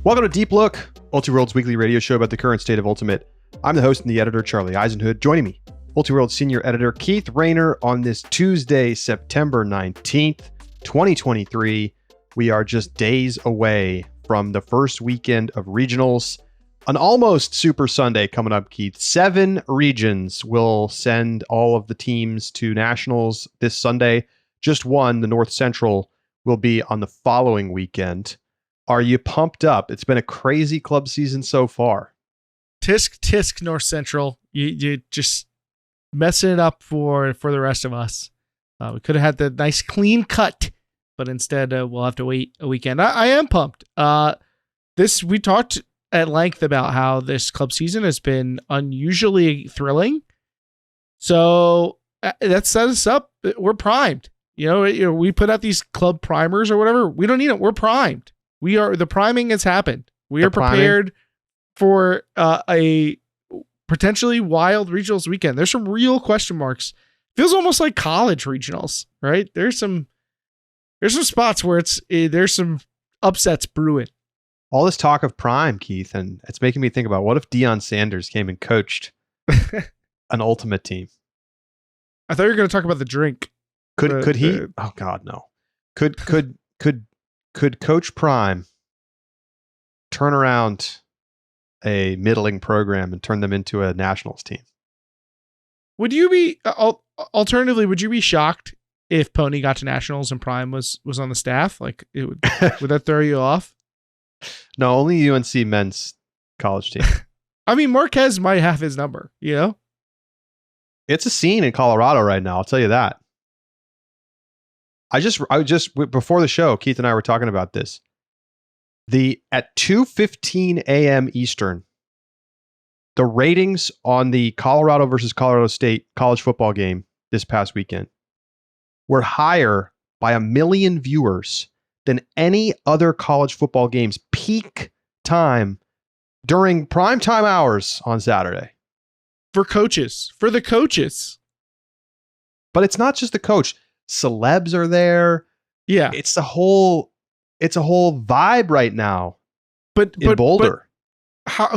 Welcome to Deep Look, Ultiworld's weekly radio show about the current state of Ultimate. I'm the host and the editor, Charlie Eisenhood. Joining me, Ultiworld's senior editor, Keith Rayner, on this Tuesday, September 19th, 2023. We are just days away from the first weekend of regionals. An almost Super Sunday coming up, Keith. 7 regions will send all of the teams to nationals this Sunday. Just one, the North Central, will be on the following weekend. Are you pumped up? It's been a crazy club season so far. Tisk, North Central. You just messing it up for the rest of us. We could have had the nice clean cut, but instead we'll have to wait a weekend. I am pumped. We talked at length about how this club season has been unusually thrilling. So that set us up. We're primed. You know, we put out these club primers or whatever. We don't need it. We're primed. The priming has happened. We are prepared for a potentially wild regionals weekend. There's some real question marks. Feels almost like college regionals, right? There's some spots where there's some upsets brewing. All this talk of prime, Keith, and it's making me think about what if Deion Sanders came and coached an Ultimate team? I thought you were going to talk about the drink. Could he? Oh God, no. Could Coach Prime turn around a middling program and turn them into a nationals team? Would you be alternatively? Would you be shocked if Pony got to nationals and Prime was on the staff? Like, would that throw you off? No, only UNC men's college team. I mean, Marquez might have his number. You know, it's a scene in Colorado right now. I'll tell you that. I just before the show, Keith and I were talking about this. At 2:15 a.m. Eastern, the ratings on the Colorado versus Colorado State college football game this past weekend were higher by 1 million viewers than any other college football game's peak time during primetime hours on Saturday. For the coaches. But it's not just the coach. Celebs are there. Yeah. It's a whole vibe right now. But Boulder.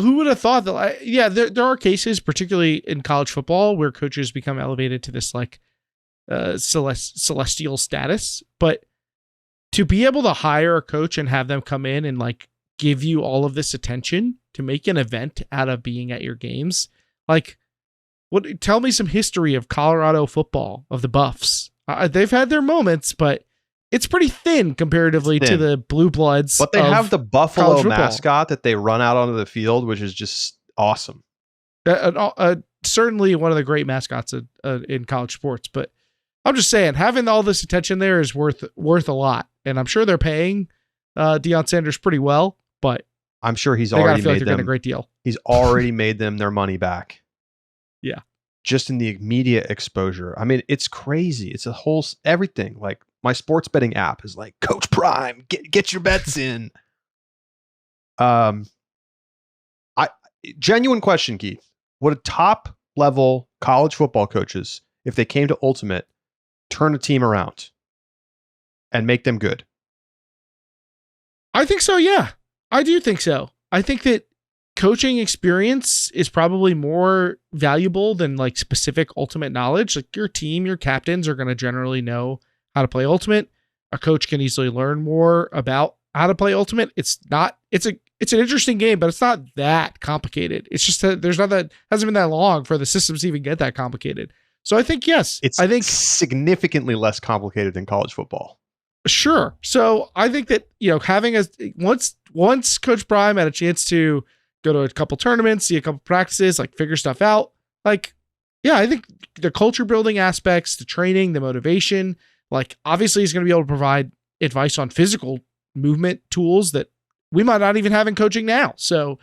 Who would have thought that? There are cases, particularly in college football, where coaches become elevated to this like celestial status. But to be able to hire a coach and have them come in and like give you all of this attention to make an event out of being at your games, like, tell me some history of Colorado football, of the Buffs. They've had their moments, but it's pretty thin comparatively to the Blue Bloods. But they have the Buffalo mascot that they run out onto the field, which is just awesome. Certainly one of the great mascots in college sports. But I'm just saying, having all this attention there is worth a lot. And I'm sure they're paying Deion Sanders pretty well, but I'm sure he's already made them a great deal. He's already made them their money back. Yeah. Just in the media exposure. I mean, it's crazy. It's a whole everything. Like my sports betting app is like, Coach Prime, get your bets in. Genuine question, Keith. Would a top level college football coaches, if they came to Ultimate, turn a team around and make them good? I think so. Yeah, I do think so. I think that coaching experience is probably more valuable than like specific Ultimate knowledge. Like your team, your captains are going to generally know how to play Ultimate. A coach can easily learn more about how to play Ultimate. It's an interesting game, but it's not that complicated. It's just that hasn't been that long for the systems to even get that complicated. So I think, yes, I think significantly less complicated than college football. Sure. So I think that, having once Coach Prime had a chance to go to a couple tournaments, see a couple practices, like figure stuff out. Like, yeah, I think the culture building aspects, the training, the motivation, like obviously he's going to be able to provide advice on physical movement tools that we might not even have in coaching now. So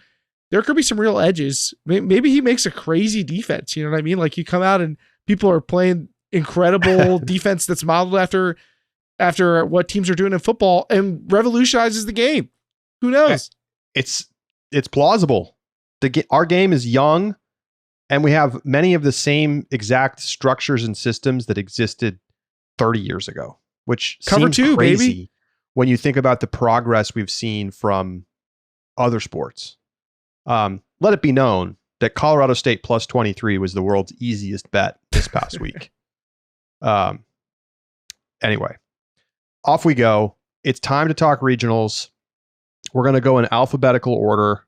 there could be some real edges. Maybe he makes a crazy defense. You know what I mean? Like you come out and people are playing incredible defense that's modeled after what teams are doing in football and revolutionizes the game. Who knows? It's plausible. Our game is young and we have many of the same exact structures and systems that existed 30 years ago, which Cover seems two, crazy baby. when you think about the progress we've seen from other sports. Let it be known that Colorado State plus 23 was the world's easiest bet this past week. Anyway, off we go. It's time to talk regionals. We're going to go in alphabetical order.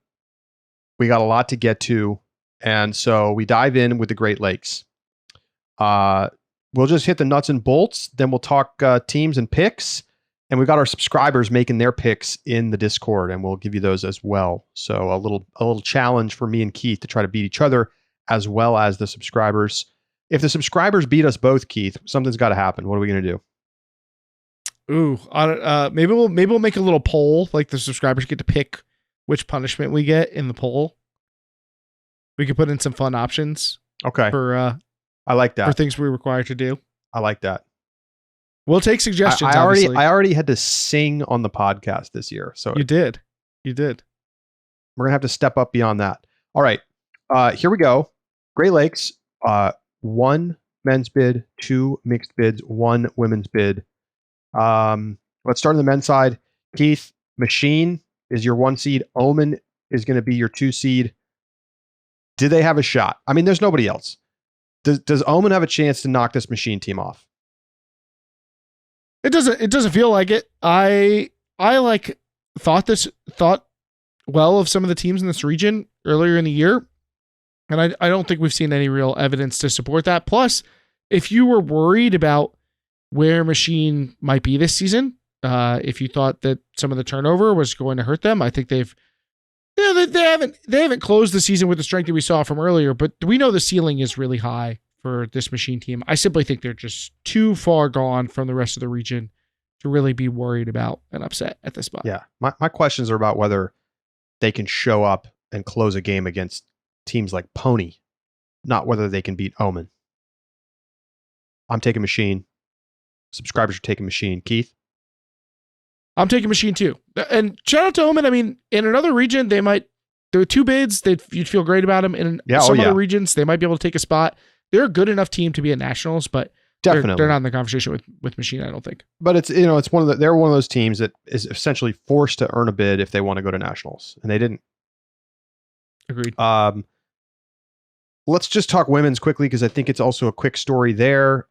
We got a lot to get to. And so we dive in with the Great Lakes. We'll just hit the nuts and bolts. Then we'll talk teams and picks. And we've got our subscribers making their picks in the Discord, and we'll give you those as well. So a little challenge for me and Keith to try to beat each other as well as the subscribers. If the subscribers beat us both, Keith, something's got to happen. What are we going to do? Ooh, maybe we'll make a little poll. Like the subscribers get to pick which punishment we get in the poll. We could put in some fun options. Okay. For I like that. For things we're required to do. I like that. We'll take suggestions. I already had to sing on the podcast this year. So you did. We're gonna have to step up beyond that. All right. Here we go. Great Lakes. 1 men's bid, 2 mixed bids, 1 women's bid. Let's start on the men's side. Keith, Machine is your 1 seed. Omen is going to be your 2 seed. Do they have a shot? I mean, there's nobody else. Does Omen have a chance to knock this Machine team off? It doesn't feel like it. I thought well of some of the teams in this region earlier in the year. And I don't think we've seen any real evidence to support that. Plus, if you were worried about where Machine might be this season, if you thought that some of the turnover was going to hurt them, I think they haven't closed the season with the strength that we saw from earlier, but we know the ceiling is really high for this Machine team. I simply think they're just too far gone from the rest of the region to really be worried about an upset at this spot. Yeah. My questions are about whether they can show up and close a game against teams like Pony, not whether they can beat Omen. I'm taking Machine. Subscribers are taking Machine. Keith? I'm taking Machine too. And shout out to Omen. I mean, in another region, there were 2 bids. You'd feel great about them. In some other regions, they might be able to take a spot. They're a good enough team to be at nationals, but definitely they're not in the conversation with Machine, I don't think. But they're one of those teams that is essentially forced to earn a bid if they want to go to nationals, and they didn't. Agreed. Let's just talk women's quickly because I think it's also a quick story there.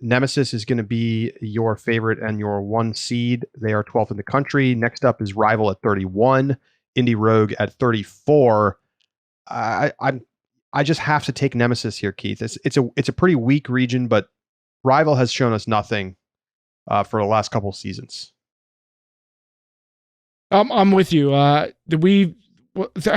Nemesis is going to be your favorite and your 1 seed. They are 12th in the country. Next up is Rival at 31, Indie Rogue at 34. I just have to take Nemesis here, Keith. It's a pretty weak region, but Rival has shown us nothing for the last couple seasons. I'm with you. I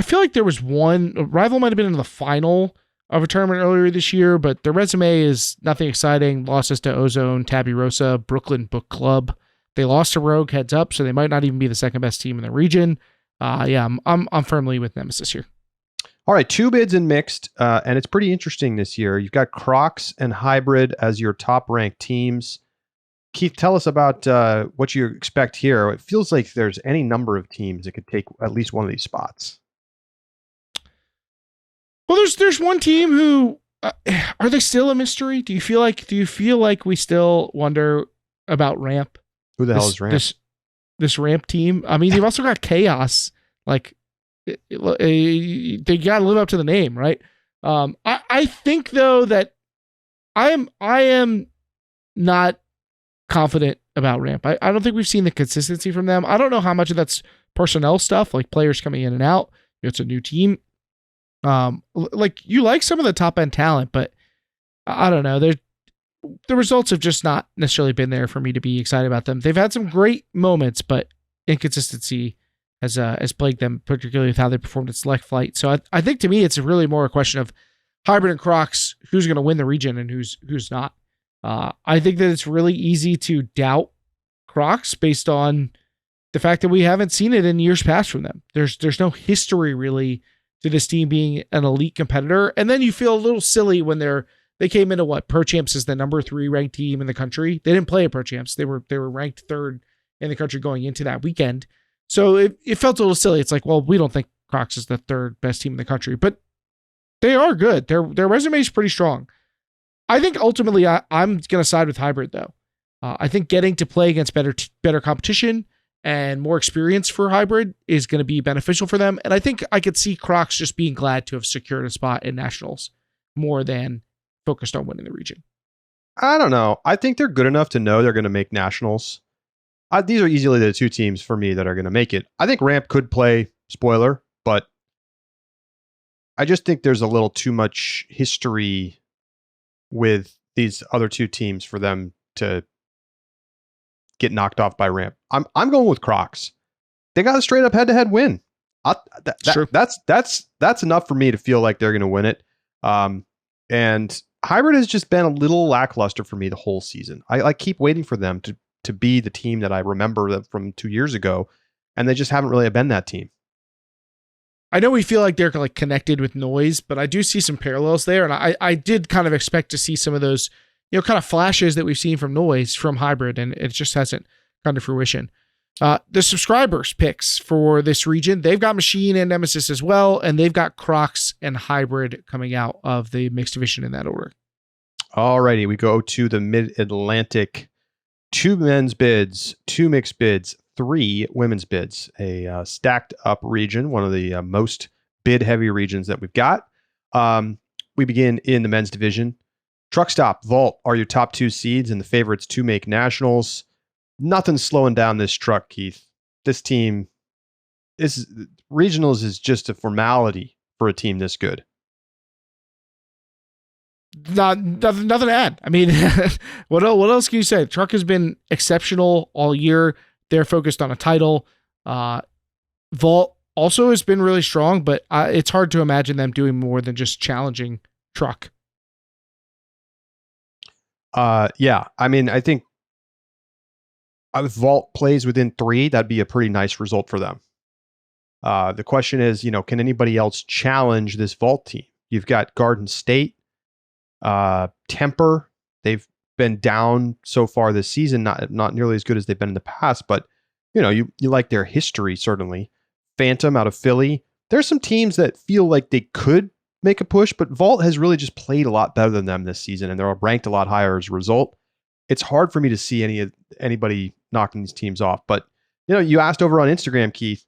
feel like there was one Rival might have been in the final of a tournament earlier this year, but their resume is nothing exciting. Losses to Ozone, Tabby Rosa, Brooklyn Book Club. They lost to Rogue, heads up, so they might not even be the second best team in the region. I'm firmly with Nemesis here. All right, 2 bids in mixed, and it's pretty interesting this year. You've got Crocs and Hybrid as your top-ranked teams. Keith, tell us about what you expect here. It feels like there's any number of teams that could take at least one of these spots. Well, there's one team who are they still a mystery? Do you feel like we still wonder about Ramp? Who the hell is Ramp? This Ramp team. I mean, you've also got Chaos. Like they got to live up to the name, right? I think though that I am not confident about Ramp. I don't think we've seen the consistency from them. I don't know how much of that's personnel stuff, like players coming in and out. It's a new team. Like you like some of the top end talent, but I don't know. The results have just not necessarily been there for me to be excited about them. They've had some great moments, but inconsistency has plagued them, particularly with how they performed at Select Flight. So I think to me, it's really more a question of Hybrid and Crocs, who's going to win the region and who's not. I think that it's really easy to doubt Crocs based on the fact that we haven't seen it in years past from them. There's no history really to this team being an elite competitor. And then you feel a little silly when they came into Pro Champs as the number 3 ranked team in the country. They didn't play at Pro Champs. They were ranked 3rd in the country going into that weekend. So it felt a little silly. It's like, well, we don't think Crocs is the 3rd best team in the country, but they are good. Their resume is pretty strong. I think ultimately I'm going to side with Hybrid though. I think getting to play against better competition and more experience for hybrid is going to be beneficial for them. And I think I could see Crocs just being glad to have secured a spot in nationals more than focused on winning the region. I don't know. I think they're good enough to know they're going to make nationals. These are easily the two teams for me that are going to make it. I think Ramp could play spoiler, but I just think there's a little too much history with these other two teams for them to get knocked off by Ramp. I'm going with Crocs. They got a straight up head-to-head win. Sure. That's enough for me to feel like they're going to win it. And hybrid has just been a little lackluster for me the whole season. I keep waiting for them to be the team that I remember from 2 years ago, and they just haven't really been that team. I know we feel like they're like connected with noise, but I do see some parallels there. And I did kind of expect to see some of those, kind of flashes that we've seen from noise from hybrid, and it just hasn't come to fruition. The subscribers picks for this region, they've got Machine and Nemesis as well, and they've got Crocs and hybrid coming out of the mixed division in that order. Alrighty, we go to the Mid-Atlantic. 2 men's bids, 2 mixed bids, 3 women's bids. A stacked up region, one of the most bid-heavy regions that we've got. We begin in the men's division. Truck Stop, Vault are your top 2 seeds and the favorites to make nationals. Nothing's slowing down this truck, Keith. This team, regionals is just a formality for a team this good. Nothing to add. I mean, what else can you say? Truck has been exceptional all year. They're focused on a title. Vault also has been really strong, but it's hard to imagine them doing more than just challenging Truck. Yeah. I mean, I think if Vault plays within 3, that'd be a pretty nice result for them. The question is, can anybody else challenge this Vault team? You've got Garden State, Temper. They've been down so far this season, not nearly as good as they've been in the past, but you like their history, certainly. Phantom out of Philly. There's some teams that feel like they could make a push, but Vault has really just played a lot better than them this season, and they're ranked a lot higher as a result. It's hard for me to see anybody knocking these teams off. But you asked over on Instagram, Keith,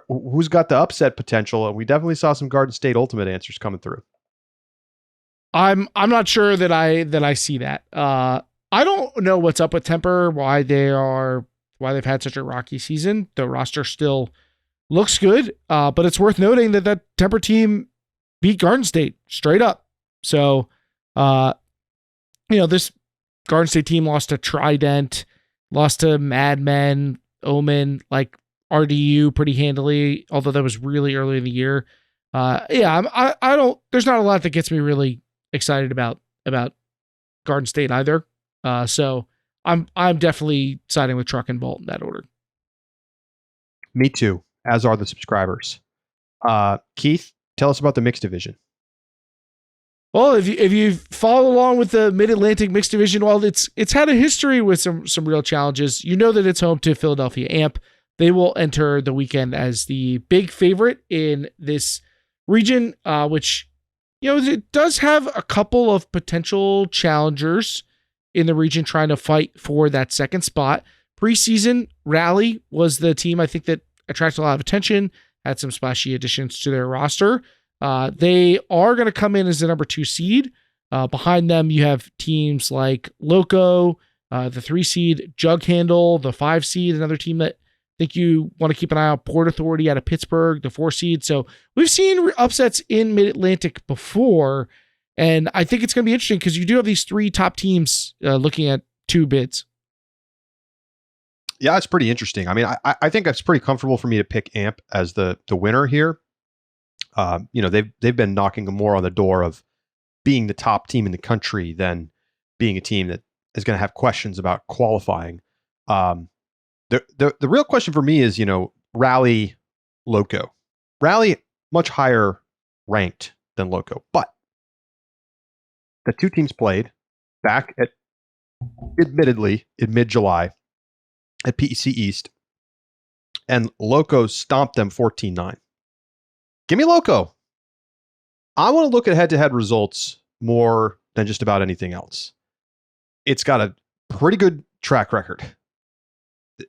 who's got the upset potential, and we definitely saw some Garden State Ultimate answers coming through. I'm not sure that I see that. I don't know what's up with Temper, why they've had such a rocky season. The roster still looks good, but it's worth noting that Temper team beat Garden State straight up. So, this Garden State team lost to Trident, lost to Mad Men, Omen, like RDU pretty handily, although that was really early in the year. I don't. There's not a lot that gets me really excited about Garden State either. So I'm definitely siding with Truck and Bolt in that order. Me too, as are the subscribers. Keith, tell us about the mixed division. Well, if you follow along with the Mid-Atlantic mixed division, while it's had a history with some real challenges, you know that it's home to Philadelphia Amp. They will enter the weekend as the big favorite in this region, which it does have a couple of potential challengers in the region trying to fight for that second spot. Preseason, Rally was the team I think that attracted a lot of attention, had some splashy additions to their roster. They are going to come in as the number 2 seed. Behind them, you have teams like Loco, the 3 seed, Jug Handle, the 5 seed, another team that I think you want to keep an eye on, Port Authority out of Pittsburgh, the 4 seed. So we've seen upsets in Mid-Atlantic before, and I think it's going to be interesting because you do have these 3 top teams looking at 2 bids. Yeah, it's pretty interesting. I mean, I think it's pretty comfortable for me to pick Amp as the winner here. They've been knocking more on the door of being the top team in the country than being a team that is going to have questions about qualifying. The real question for me is, Rally, Loco. Rally much higher ranked than Loco, but the 2 teams played back at, admittedly, in mid-July at PEC East, and Loco stomped them 14-9. Give me Loco. I want to look at head-to-head results more than just about anything else. It's got a pretty good track record.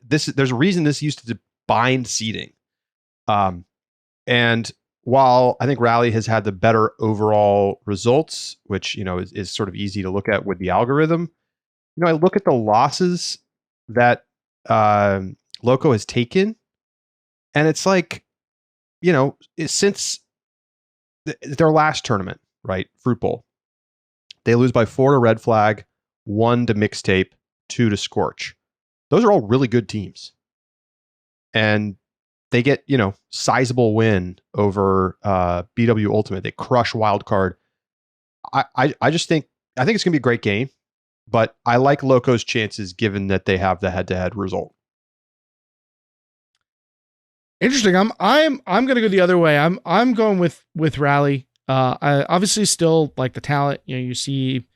there's a reason this used to bind seeding. And while I think Rally has had the better overall results, which, is sort of easy to look at with the algorithm, I look at the losses that Loco has taken, and it's like, since their last tournament, right, Fruit Bowl, they lose by 4 to Red Flag, 1 to Mixtape, 2 to Scorch. Those are all really good teams. And they get, sizable win over BW Ultimate. They crush Wildcard. I just think it's going to be a great game, but I like Loco's chances given that they have the head-to-head result. Interesting. I'm going to go the other way. I'm going with Rally. I obviously still like the talent. You see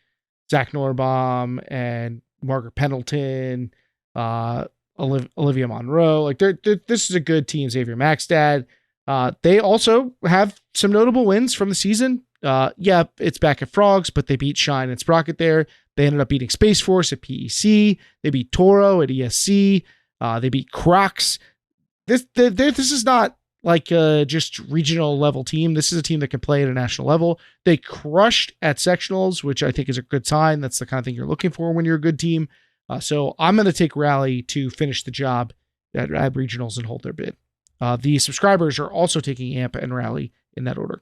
Zach Norbaum and Margaret Pendleton, Olivia Monroe. Like this is a good team. Xavier Maxdad. They also have some notable wins from the season. It's back at Frogs, but they beat Shine and Sprocket there. They ended up beating Space Force at PEC. They beat Toro at ESC. They beat Crocs. This is not like just regional level team. This is a team that can play at a national level. They crushed at sectionals, which I think is a good sign. That's the kind of thing you're looking for when you're a good team. So I'm going to take Rally to finish the job at regionals and hold their bid. The subscribers are also taking AMP and Rally in that order.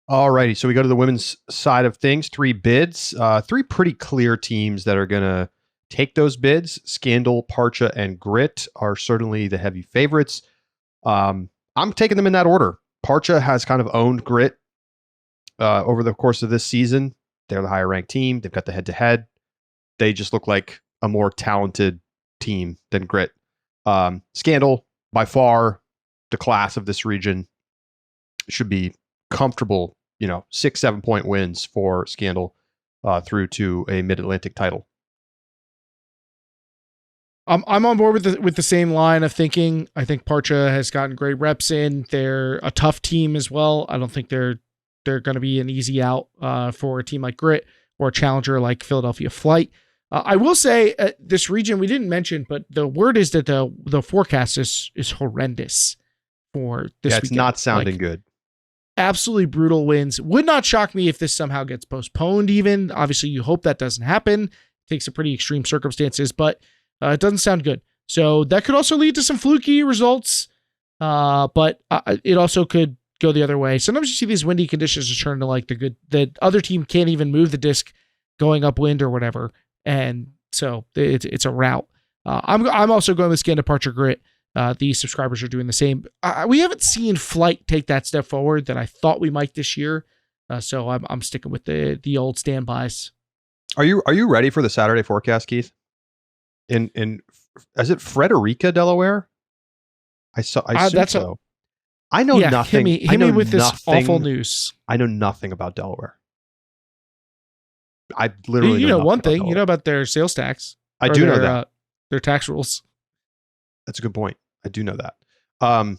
All righty. So we go to the women's side of things. 3 bids, 3 pretty clear teams that are going to take those bids. Scandal, Parcha, and Grit are certainly the heavy favorites. I'm taking them in that order. Parcha has kind of owned Grit over the course of this season. They're the higher ranked team. They've got the head-to-head. They just look like a more talented team than Grit. Scandal, by far, the class of this region, should be comfortable, 6-7 point wins for Scandal through to a Mid-Atlantic title. I'm on board with the same line of thinking. I think Parcha has gotten great reps in. They're a tough team as well. I don't think they're going to be an easy out for a team like Grit or a challenger like Philadelphia Flight. I will say this region we didn't mention, but the word is that the forecast is horrendous for this weekend. It's not sounding good. Absolutely brutal winds. Would not shock me if this somehow gets postponed even. Obviously, you hope that doesn't happen. It takes some pretty extreme circumstances, but it doesn't sound good. So that could also lead to some fluky results, but it also could go the other way. Sometimes you see these windy conditions turn to like the other team can't even move the disc going upwind or whatever. And so it's a rout. I'm also going with Scan Departure Grit. These subscribers are doing the same. We haven't seen Flight take that step forward that I thought we might this year. So I'm sticking with the old standbys. Are you ready for the Saturday forecast, Keith? In is it Frederica, Delaware? I assume so. I know nothing. Hit me with this awful news. I know nothing about Delaware. I literally know one thing. You know about their sales tax. I do know that. Their tax rules. That's a good point. I do know that.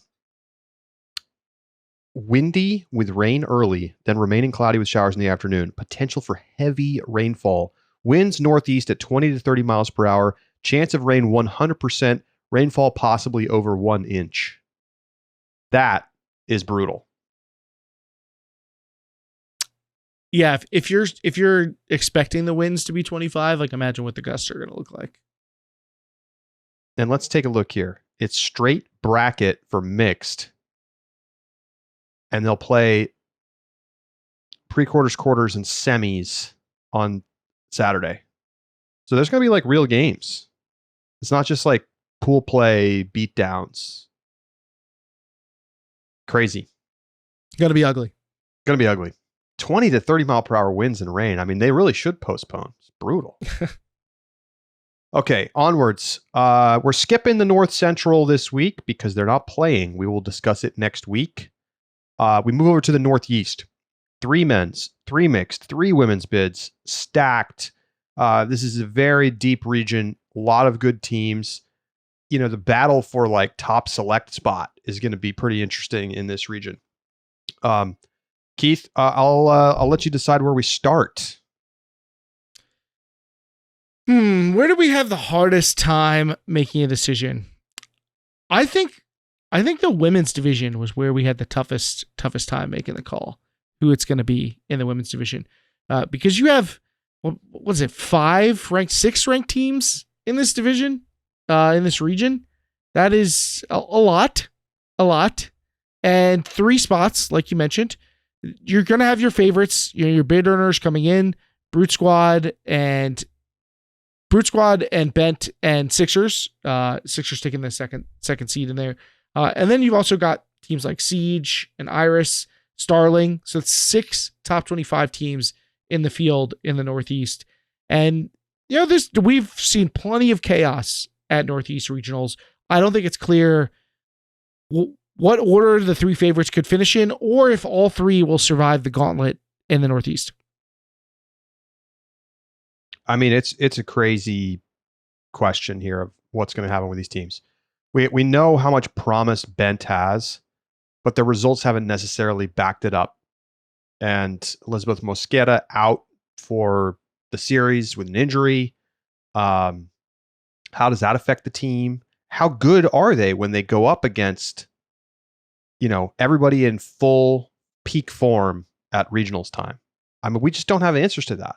Windy with rain early, then remaining cloudy with showers in the afternoon. Potential for heavy rainfall. Winds northeast at 20 to 30 miles per hour. Chance of rain 100%. Rainfall possibly over 1 inch. That is brutal. Yeah, if you're expecting the winds to be 25, like imagine what the gusts are going to look like. And let's take a look here. It's straight bracket for mixed. And they'll play pre-quarters, quarters, and semis on Saturday. So there's going to be like real games. It's not just like pool play beatdowns. Crazy. Going to be ugly. 20 to 30 mile per hour winds and rain. I mean, they really should postpone. It's brutal. Okay, onwards. We're skipping the North Central this week because they're not playing. We will discuss it next week. We move over to the Northeast. 3 men's, 3 mixed, 3 women's bids, stacked. This is a very deep region. A lot of good teams. The battle for like top select spot is going to be pretty interesting in this region. Keith, I'll let you decide where we start. Where do we have the hardest time making a decision? I think the women's division was where we had the toughest time making the call who it's going to be in the women's division, because you have what was it, 6 ranked teams in this division, in this region. That is a lot, and 3 spots like you mentioned. You're going to have your favorites, your bid earners coming in, Brute Squad and Bent and Sixers. Sixers taking the second seed in there. And then you've also got teams like Siege and Iris, Starling. So it's 6 top 25 teams in the field in the Northeast. And, we've seen plenty of chaos at Northeast regionals. I don't think it's clear what order the 3 favorites could finish in, or if all 3 will survive the gauntlet in the Northeast. I mean, it's a crazy question here of what's going to happen with these teams. We know how much promise Bent has, but the results haven't necessarily backed it up. And Elizabeth Mosqueda out for the series with an injury. How does that affect the team? How good are they when they go up against, everybody in full peak form at regionals time? I mean, we just don't have answers to that.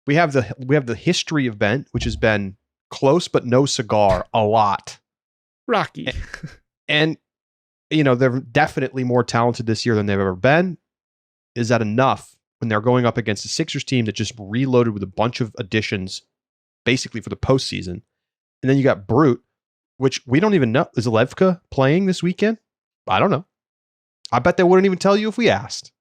We have the history of Bent, which has been close but no cigar a lot. Rocky. And they're definitely more talented this year than they've ever been. Is that enough when they're going up against a Sixers team that just reloaded with a bunch of additions basically for the postseason? And then you got Brute, which we don't even know. Is Alevka playing this weekend? I don't know. I bet they wouldn't even tell you if we asked.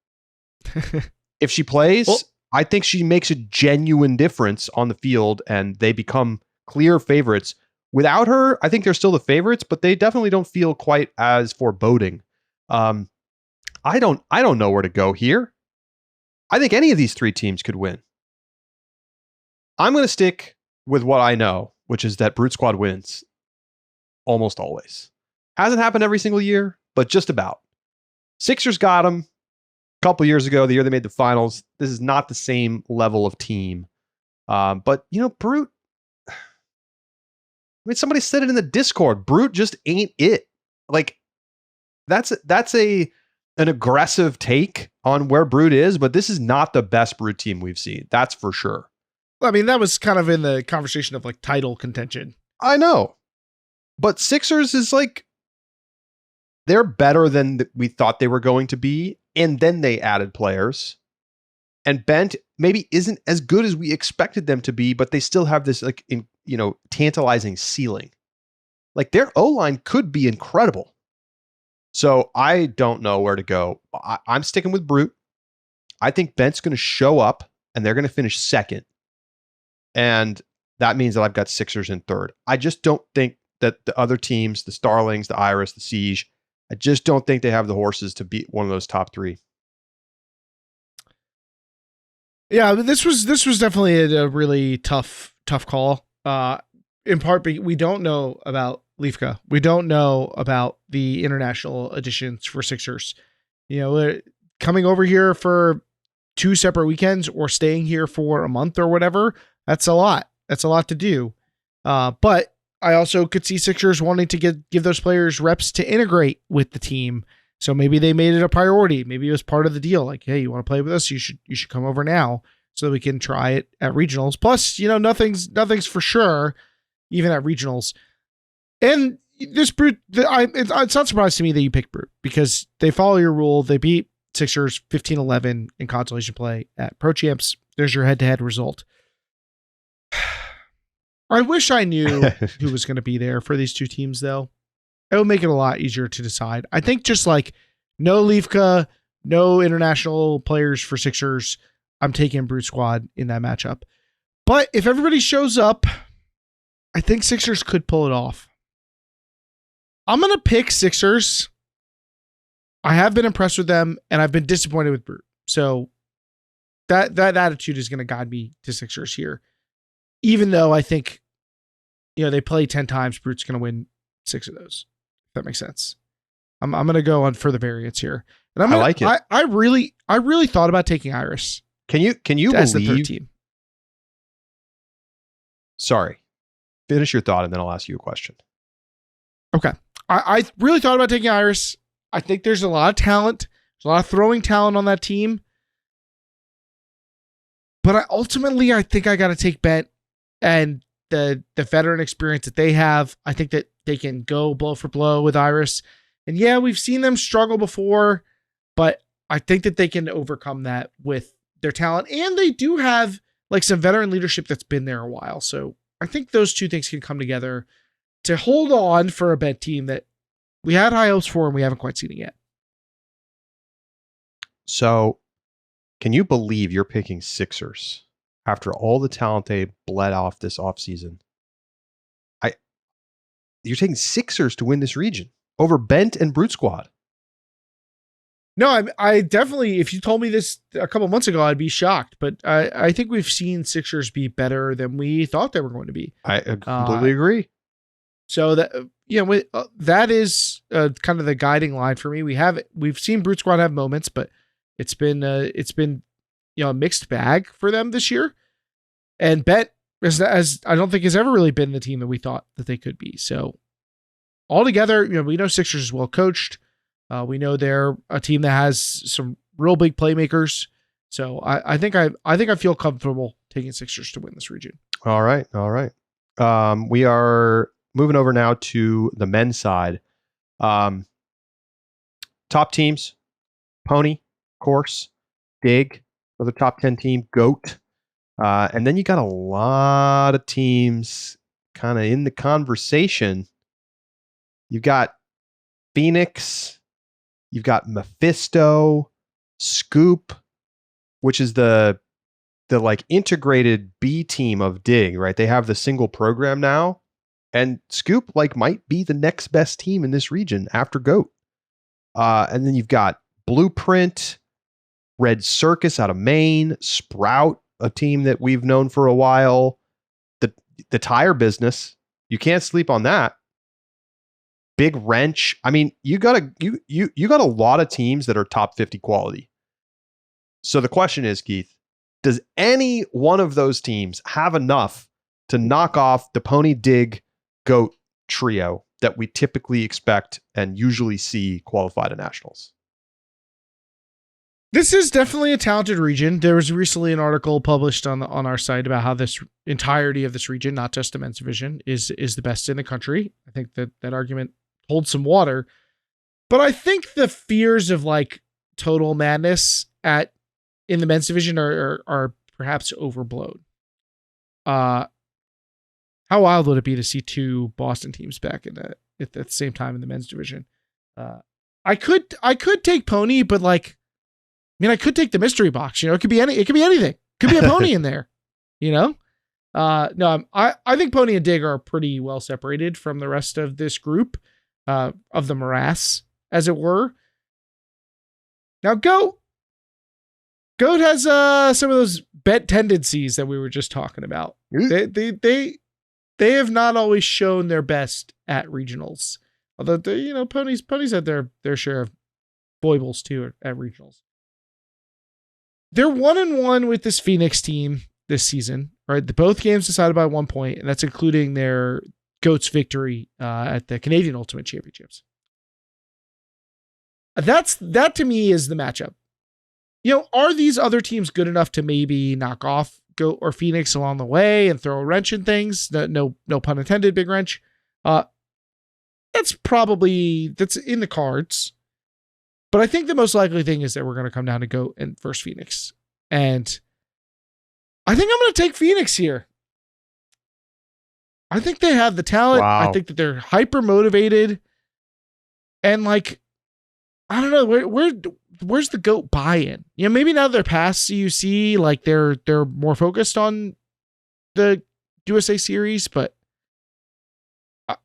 If she plays, I think she makes a genuine difference on the field and they become clear favorites. Without her, I think they're still the favorites, but they definitely don't feel quite as foreboding. I don't know where to go here. I think any of these 3 teams could win. I'm going to stick with what I know, which is that Brute Squad wins almost always. Hasn't happened every single year, but just about. Sixers got them a couple years ago, the year they made the finals. This is not the same level of team. But, Brute, somebody said it in the Discord. Brute just ain't it. Like, that's an aggressive take on where Brute is, but this is not the best Brute team we've seen. That's for sure. I mean, that was kind of in the conversation of like title contention. I know. But Sixers is like, they're better than we thought they were going to be. And then they added players. And Bent maybe isn't as good as we expected them to be, but they still have this tantalizing ceiling. Like their O-line could be incredible. So I don't know where to go. I'm sticking with Brute. I think Bent's going to show up and they're going to finish second. And that means that I've got Sixers in third. I just don't think that the other teams, the Starlings, the Iris, the Siege, I just don't think they have the horses to beat one of those top 3. Yeah, this was definitely a really tough call. In part, we don't know about Leafka. We don't know about the international additions for Sixers. Coming over here for 2 separate weekends or staying here for a month or whatever, that's a lot. That's a lot to do. But I also could see Sixers wanting to give those players reps to integrate with the team. So maybe they made it a priority. Maybe it was part of the deal. Like, hey, you want to play with us? You should come over now so that we can try it at regionals. Plus, nothing's for sure, even at regionals. And this Brute, it's not surprised to me that you picked Brute because they follow your rule. They beat Sixers 15-11 in consolation play at Pro Champs. There's your head-to-head result. I wish I knew who was going to be there for these 2 teams, though. It would make it a lot easier to decide. I think just like no Leafka, no international players for Sixers, I'm taking Brute Squad in that matchup. But if everybody shows up, I think Sixers could pull it off. I'm going to pick Sixers. I have been impressed with them, and I've been disappointed with Brute. So that attitude is going to guide me to Sixers here. Even though I think, they play 10 times, Brute's going to win 6 of those. If that makes sense. I'm going to go on for the variance here. And I like it. I really thought about taking Iris. Can you as believe the 3rd team? sorry. Finish your thought and then I'll ask you a question. Okay. I really thought about taking Iris. I think there's a lot of talent. There's a lot of throwing talent on that team. But I think I got to take Bent and the veteran experience that they have. I think that they can go blow for blow with Iris. And yeah, we've seen them struggle before, but I think that they can overcome that with their talent. And they do have like some veteran leadership that's been there a while. So I think those two things can come together to hold on for a Bent team that we had high hopes for and we haven't quite seen it yet. So can you believe you're picking Sixers after all the talent they bled off this offseason? You're taking Sixers to win this region over Bent and Brute Squad. No, I definitely, if you told me this a couple months ago, I'd be shocked. But I think we've seen Sixers be better than we thought they were going to be. I completely agree. So that that is kind of the guiding line for me. We've seen Brute Squad have moments, but it's been a mixed bag for them this year. And Bent as I don't think has ever really been the team that we thought that they could be. So altogether, we know Sixers is well coached. We know they're a team that has some real big playmakers. So I think I feel comfortable taking Sixers to win this region. All right. We are moving over now to the men's side. Top teams: Pony, of course, Dig, for the top 10 team, Goat. And then you got a lot of teams kind of in the conversation. You've got Phoenix, you've got Mephisto, Scoop, which is the like integrated B team of Dig, right? They have the single program now, and Scoop like might be the next best team in this region after Goat. And then you've got Blueprint, Red Circus out of Maine, Sprout, a team that we've known for a while. The tire business, you can't sleep on that. Big Wrench. I mean, you got a lot of teams that are top 50 quality. So the question is, Keith, does any one of those teams have enough to knock off the Pony, Dig, Goat trio that we typically expect and usually see qualify to nationals? This is definitely a talented region. There was recently an article published on our site about how this entirety of this region, not just the men's division, is the best in the country. I think that argument holds some water, but I think the fears of like total madness in the men's division are perhaps overblown. How wild would it be to see two Boston teams back at the same time in the men's division? I could take Pony, but like, I could take the mystery box. It could be anything. It could be a Pony in there. No, I think Pony and Dig are pretty well separated from the rest of this group of the morass, as it were. Now, Goat has some of those bet tendencies that we were just talking about. They have not always shown their best at regionals. Although Ponies had their share of foibles too at regionals. They're 1-1 with this Phoenix team this season, right? Both games decided by 1 point, and that's including their Goats victory at the Canadian Ultimate Championships. That to me is the matchup. Are these other teams good enough to maybe knock off Goat or Phoenix along the way and throw a wrench in things? No pun intended, big wrench. That's in the cards. But I think the most likely thing is that we're going to come down to Goat and versus Phoenix. And I think I'm going to take Phoenix here. I think they have the talent. Wow. I think that they're hyper motivated. And like, I don't know, where's the Goat buy-in? Maybe now they're past CUC, like they're more focused on the USA series, but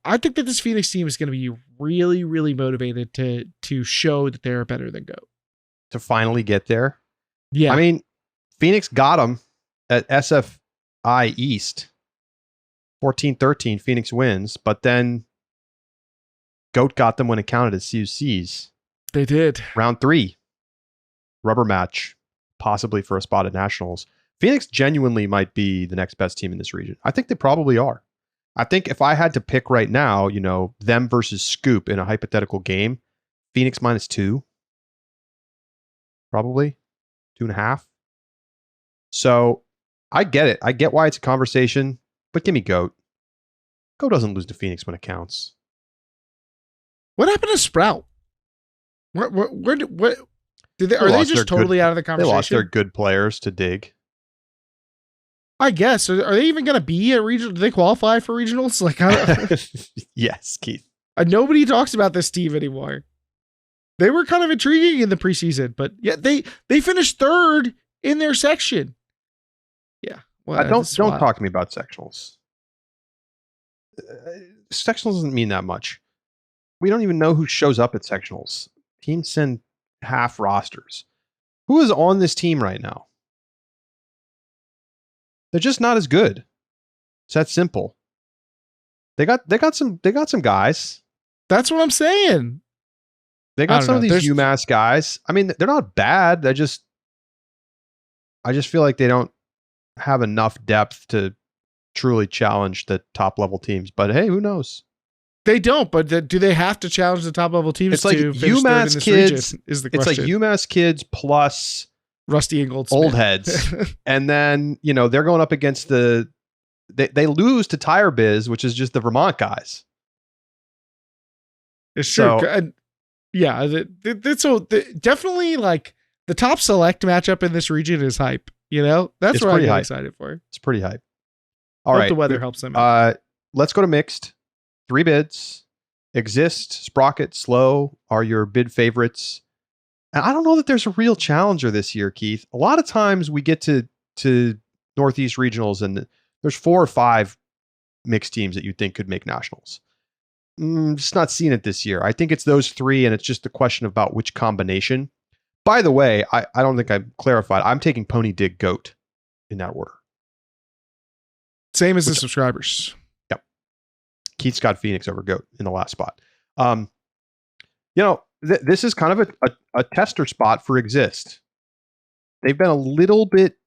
I think that this Phoenix team is going to be really, really motivated to show that they're better than Goat. To finally get there? Yeah. I mean, Phoenix got them at SFI East. 14-13, Phoenix wins, but then Goat got them when it counted as CUCs. They did. Round 3, rubber match, possibly for a spot at nationals. Phoenix genuinely might be the next best team in this region. I think they probably are. I think if I had to pick right now, them versus Scoop in a hypothetical game, Phoenix -2, probably 2.5. So I get it. I get why it's a conversation, but give me GOAT. GOAT doesn't lose to Phoenix when it counts. What happened to Sprout? Where did they? Are they just totally out of the conversation? They lost their good players to Dig. I guess. Are they even going to be a regional? Do they qualify for regionals? Yes, Keith. Nobody talks about this team anymore. They were kind of intriguing in the preseason, but yeah, they finished third in their section. Yeah. Well, don't talk to me about sectionals. Sectionals doesn't mean that much. We don't even know who shows up at sectionals. Teams send half rosters. Who is on this team right now? They're just not as good. It's that simple. They got some guys. That's what I'm saying. They got some of these UMass guys. I mean, they're not bad. I just feel like they don't have enough depth to truly challenge the top level teams. But hey, who knows? They don't. But do they have to challenge the top level teams? It's like UMass kids. Is the question. It's like UMass kids plus Rusty Ingoldsmith. Old heads, and then they're going up against they lose to Tire Biz, which is just the Vermont guys. It's true. Yeah, definitely like the top select matchup in this region is hype. That's what I'm excited for. It's pretty hype. All right, the weather helps them out. Let's go to mixed. 3 bids. Exist, Sprocket, Slow are your bid favorites. And I don't know that there's a real challenger this year, Keith. A lot of times we get to Northeast regionals and there's 4 or 5 mixed teams that you think could make nationals. Just not seeing it this year. I think it's those 3, and it's just the question about which combination. By the way, I don't think I clarified. I'm taking Pony Dig Goat in that order. Same as the subscribers. Yep. Keith's got Phoenix over Goat in the last spot. This is kind of a tester spot for Exist. They've been a little bit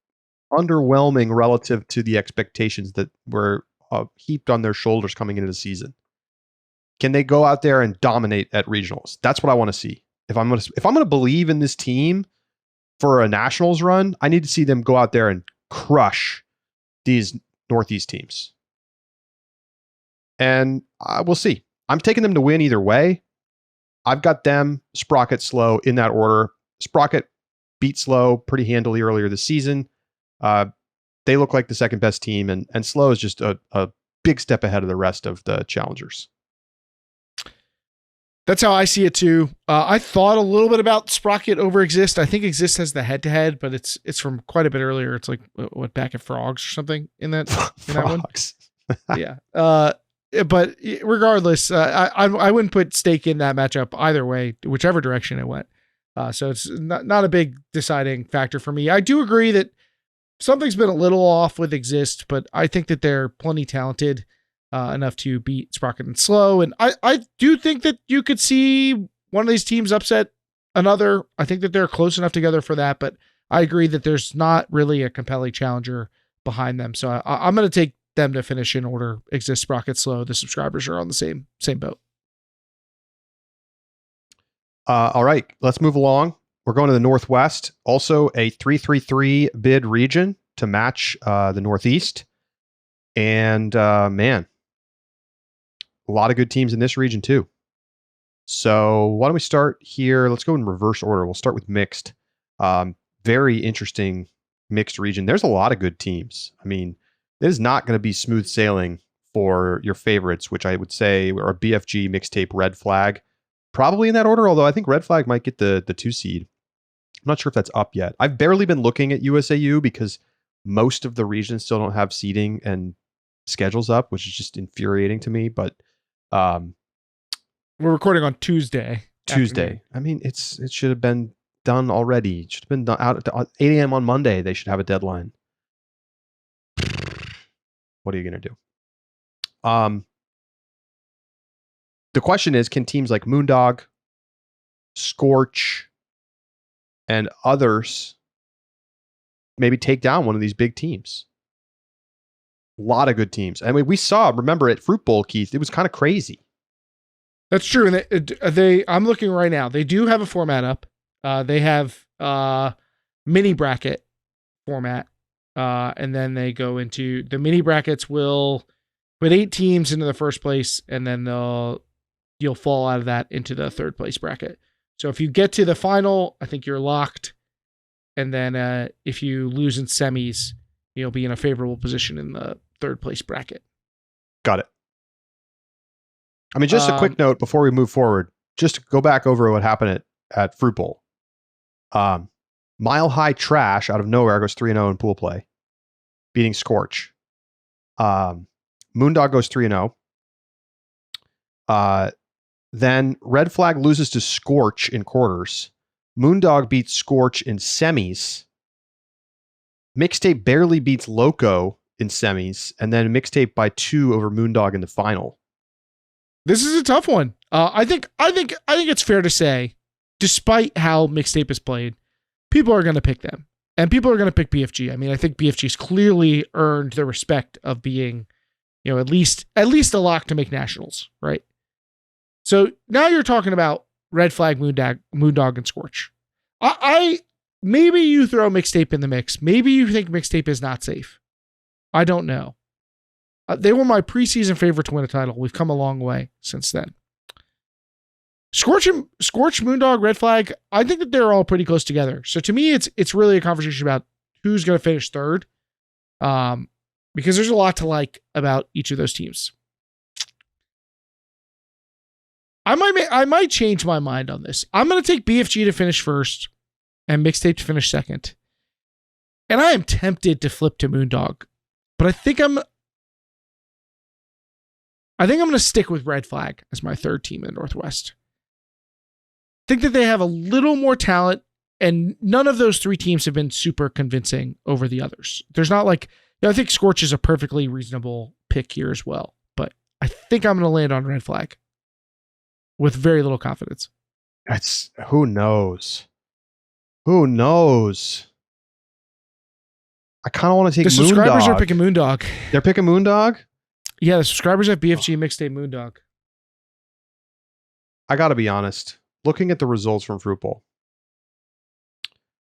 underwhelming relative to the expectations that were heaped on their shoulders coming into the season. Can they go out there and dominate at regionals? That's what I want to see. If I'm going to believe in this team for a nationals run, I need to see them go out there and crush these Northeast teams. And we'll see. I'm taking them to win either way. I've got them, Sprocket, Slow in that order. Sprocket beat Slow pretty handily earlier this season. They look like the second best team, and Slow is just a big step ahead of the rest of the challengers. That's how I see it too. I thought a little bit about Sprocket over Exist. I think Exist has the head-to-head, but it's from quite a bit earlier. It's like back at Frogs or something in that one. Yeah. But regardless, I wouldn't put stake in that matchup either way, whichever direction it went. So it's not a big deciding factor for me. I do agree that something's been a little off with Exist, but I think that they're plenty talented enough to beat Sprocket and Slow. And I do think that you could see one of these teams upset another. I think that they're close enough together for that, but I agree that there's not really a compelling challenger behind them. So I'm going to take them to finish in order. Exist, Sprocket, Slow. The subscribers are on the same boat. All right, let's move along. We're going to the Northwest. Also a 3-3-3 bid region to match the Northeast. And man, a lot of good teams in this region too. So why don't we start here? Let's go in reverse order. We'll start with mixed. Very interesting mixed region. There's a lot of good teams. I mean, it is not going to be smooth sailing for your favorites, which I would say are BFG, Mixtape, Red Flag. Probably in that order, although I think Red Flag might get the 2 seed. I'm not sure if that's up yet. I've barely been looking at USAU because most of the regions still don't have seeding and schedules up, which is just infuriating to me. But we're recording on Tuesday. Afternoon. I mean, it should have been done already. It should have been done out at 8 a.m. on Monday. They should have a deadline. What are you going to do? The question is, can teams like Moondog, Scorch, and others maybe take down one of these big teams. A lot of good teams. I mean, we saw, remember at Fruit Bowl, Keith, it was kind of crazy. That's true. And I'm looking right now. They do have a format up. They have mini bracket format. And then they go into the mini brackets will put 8 teams into the first place, and then you'll fall out of that into the third place bracket. So if you get to the final, I think you're locked. And then if you lose in semis, you'll be in a favorable position in the third place bracket. Got it. I mean, just a quick note before we move forward, just to go back over what happened at Fruit Bowl. Mile High Trash out of nowhere goes 3-0 in pool play, beating Scorch. Moondog goes 3-0. Then Red Flag loses to Scorch in quarters. Moondog beats Scorch in semis. Mixtape barely beats Loco in semis, and then Mixtape by 2 over Moondog in the final. This is a tough one. I think it's fair to say, despite how Mixtape is played, people are going to pick them, and people are going to pick BFG. I mean, I think BFG's clearly earned the respect of being, at least a lock to make nationals, right? So now you're talking about Red Flag, Moondog, and Scorch. I maybe you throw Mixtape in the mix. Maybe you think Mixtape is not safe. I don't know. They were my preseason favorite to win a title. We've come a long way since then. Scorch, Moondog, Red Flag, I think that they're all pretty close together. So to me, it's really a conversation about who's going to finish third, because there's a lot to like about each of those teams. I might change my mind on this. I'm going to take BFG to finish first and Mixtape to finish second. And I am tempted to flip to Moondog, but I think I'm going to stick with Red Flag as my third team in the Northwest. I think that they have a little more talent, and none of those 3 teams have been super convincing over the others. There's not like, I think Scorch is a perfectly reasonable pick here as well, but I think I'm going to land on Red Flag with very little confidence. Who knows? Who knows? I kind of want to take Moondog. The subscribers are picking Moondog. They're picking Moondog? Yeah, the subscribers have BFG Mixtape Moondog. I got to be honest. Looking at the results from Fruit Bowl,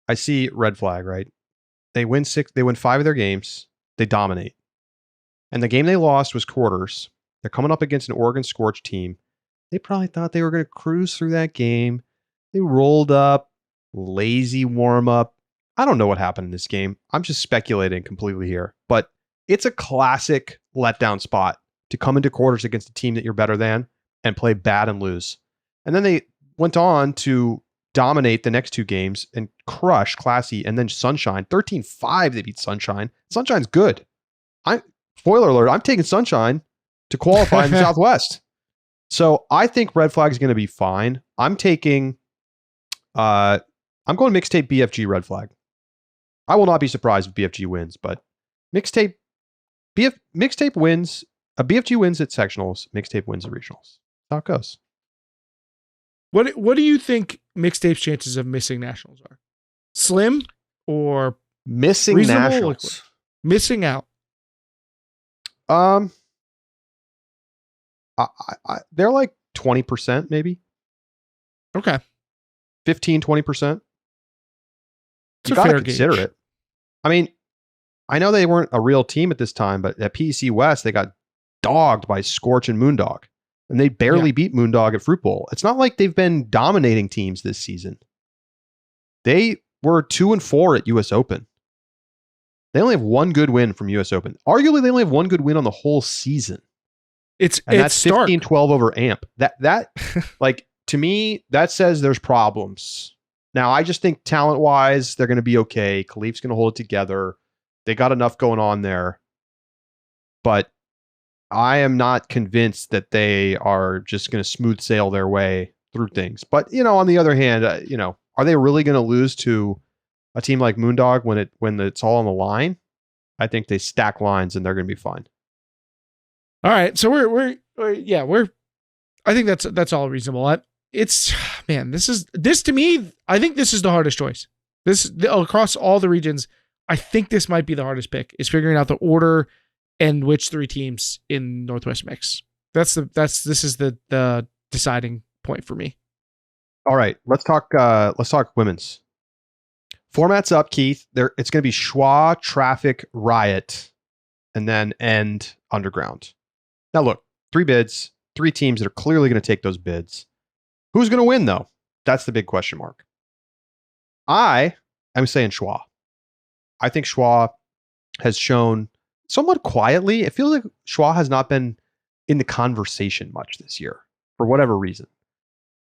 I see Red Flag, right? They win 5 of their games. They dominate. And the game they lost was quarters. They're coming up against an Oregon Scorch team. They probably thought they were going to cruise through that game. They rolled up, lazy warm up. I don't know what happened in this game. I'm just speculating completely here. But it's a classic letdown spot to come into quarters against a team that you're better than and play bad and lose. And then they went on to dominate the next 2 games and crush Classy and then Sunshine. 13-5 they beat Sunshine. Sunshine's good. Spoiler alert, I'm taking Sunshine to qualify in the Southwest. So I think Red Flag is going to be fine. I'm going Mixtape BFG Red Flag. I will not be surprised if BFG wins, but Mixtape wins. BFG wins at sectionals. Mixtape wins at regionals. That's how it goes. What do you think Mixtape's chances of missing nationals are? Slim or missing nationals? Missing out. They're like 20% maybe. Okay. 15-20%. It's you got to consider it. I mean, I know they weren't a real team at this time, but at PEC West, they got dogged by Scorch and Moondog. And they barely beat Moondog at Fruit Bowl. It's not like they've been dominating teams this season. They were 2-4 at US Open. They only have 1 good win from US Open. Arguably, they only have 1 good win on the whole season. That's 15-12 over AMP. That like, to me, that says there's problems. Now, I just think talent-wise, they're going to be okay. Khalif's going to hold it together. They got enough going on there. But I am not convinced that they are just going to smooth sail their way through things. But, on the other hand, are they really going to lose to a team like Moondog when it's all on the line? I think they stack lines and they're going to be fine. All right. So we're I think that's all reasonable. This to me, I think this is the hardest choice. This across all the regions. I think this might be the hardest pick, is figuring out the order and which three teams in Northwest mix. This is the deciding point for me. All right, let's talk women's. Format's up, Keith. It's going to be Schwa, Traffic, Riot, and then End, Underground. Now look, 3 bids, 3 teams that are clearly going to take those bids. Who's going to win though? That's the big question mark. I am saying Schwa. I think Schwa has shown somewhat quietly. It feels like Schwa has not been in the conversation much this year for whatever reason.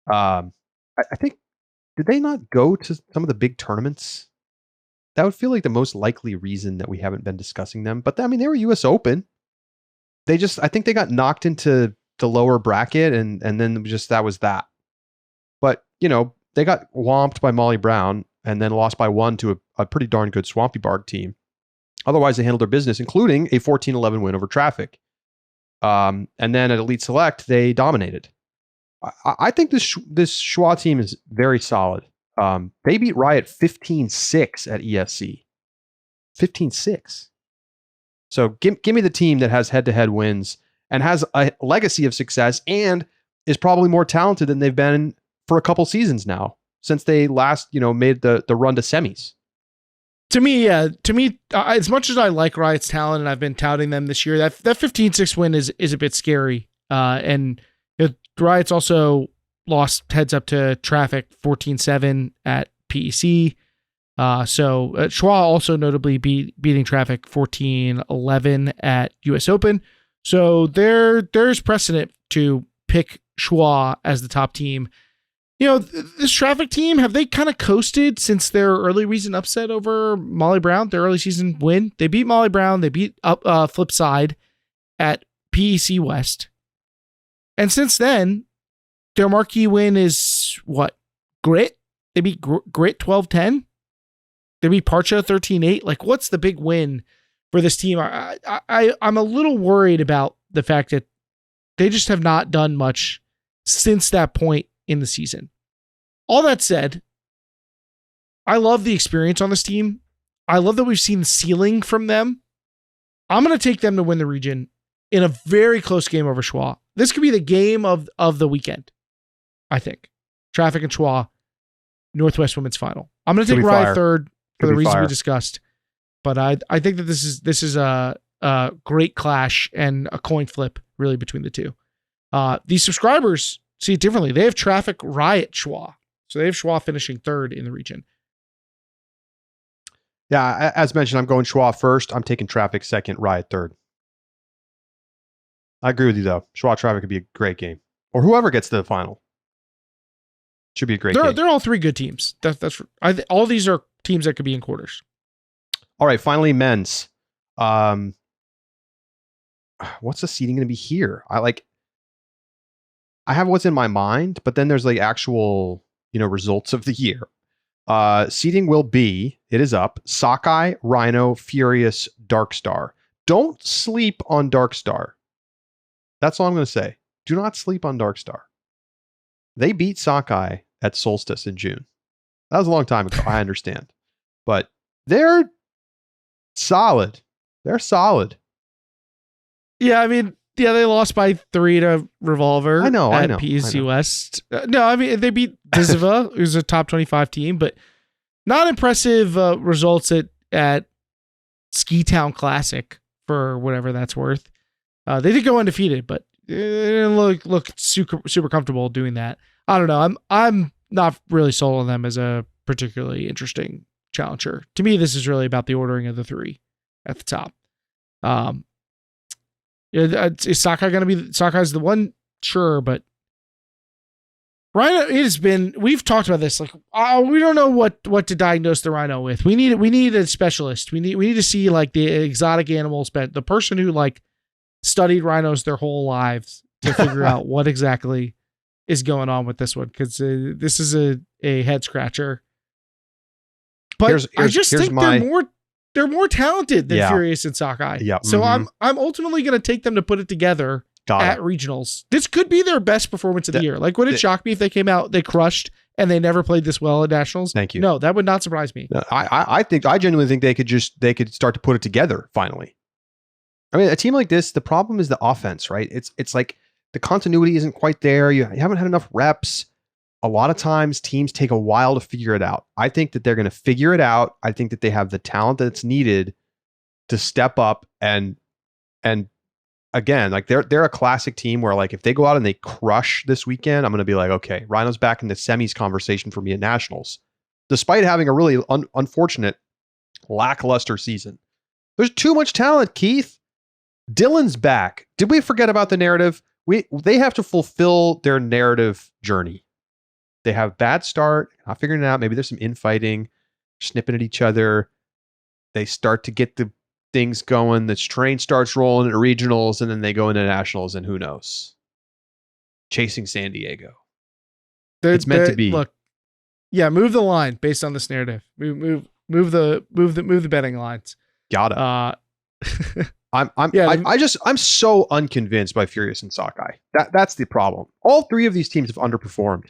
I think, did they not go to some of the big tournaments? That would feel like the most likely reason that we haven't been discussing them. But I mean, they were US Open. I think they got knocked into the lower bracket and then just that was that. But, they got whomped by Molly Brown and then lost by 1 to a pretty darn good Swampy Barg team. Otherwise, they handled their business, including a 14-11 win over Traffic. And then at Elite Select, they dominated. I think this Schwa team is very solid. They beat Riot 15-6 at ESC. 15-6. So give me the team that has head-to-head wins and has a legacy of success and is probably more talented than they've been for a couple seasons now since they last, made the run to semis. To me, as much as I like Riot's talent and I've been touting them this year, that 15-6 win is a bit scary. And Riot's also lost heads up to Traffic 14-7 at PEC. So Schwa also notably beating Traffic 14-11 at US Open. So there's precedent to pick Schwa as the top team. This Traffic team, have they kind of coasted since their early season upset over Molly Brown, their early season win? They beat Molly Brown. They beat Flipside at PEC West. And since then, their marquee win is what? Grit? They beat Grit 12-10. They beat Parcha 13-8. Like, what's the big win for this team? I'm a little worried about the fact that they just have not done much since that point in the season. All that said, I love the experience on this team. I love that we've seen the ceiling from them. I'm going to take them to win the region in a very close game over Schwa. This could be the game of the weekend, I think. Traffic and Schwa, Northwest Women's Final. I'm going to take Riot third for the reason we discussed. But I think that this is a great clash and a coin flip really between the two. These subscribers see it differently. They have Traffic, Riot, Schwa. So they have Schwa finishing third in the region. Yeah, as mentioned, I'm going Schwa first. I'm taking Traffic second, Riot third. I agree with you, though. Schwa Traffic could be a great game. Or whoever gets to the final. Should be a great game. They're all 3 good teams. All these are teams that could be in quarters. All right, finally, men's. What's the seeding going to be here? I have what's in my mind, but then there's like actual, results of the year. Seeding will be, it is up, Sockeye, Rhino, Furious, Darkstar. Don't sleep on Darkstar. That's all I'm going to say. Do not sleep on Darkstar. They beat Sockeye at Solstice in June. That was a long time ago, I understand. But they're solid. They're solid. Yeah, I mean, they lost by 3 to Revolver at PEC West. They beat Diziva, who's a top 25 team, but not impressive results at Ski Town Classic for whatever that's worth. They did go undefeated, but they didn't look super comfortable doing that. I don't know. I'm not really sold on them as a particularly interesting challenger. To me, this is really about the ordering of the 3 at the top. Is Sockeye going to be Sockey's the one? Sure, but Rhino, we've talked about this. Like, we don't know what to diagnose the Rhino with. We need a specialist. We need to see like the exotic animals, but the person who like studied rhinos their whole lives to figure out what exactly is going on with this one. Because this is a head scratcher. But I just think they're more talented than Furious and Sockeye. Yeah. So I'm ultimately going to take them to put it together at regionals. This could be their best performance of the year. Like, would it shock me if they came out, they crushed and they never played this well at nationals. Thank you. No, that would not surprise me. No, I genuinely think they could start to put it together finally. I mean, a team like this, the problem is the offense, right? It's like the continuity isn't quite there. You haven't had enough reps. A lot of times teams take a while to figure it out. I think that they're going to figure it out. I think that they have the talent that's needed to step up and again, like they're a classic team where like if they go out and they crush this weekend, I'm going to be like, okay, Rhino's back in the semis conversation for me at nationals, despite having a really unfortunate lackluster season. There's too much talent, Keith. Dylan's back. Did we forget about the narrative? They have to fulfill their narrative journey. They have bad start, not figuring it out. Maybe there's some infighting, snipping at each other. They start to get the things going. The train starts rolling at regionals, and then they go into nationals, and who knows? Chasing San Diego. It's meant to be. Look, yeah, move the line based on this narrative. Move the betting lines. Gotta. I'm so unconvinced by Furious and Sockeye. That's the problem. All three of these teams have underperformed.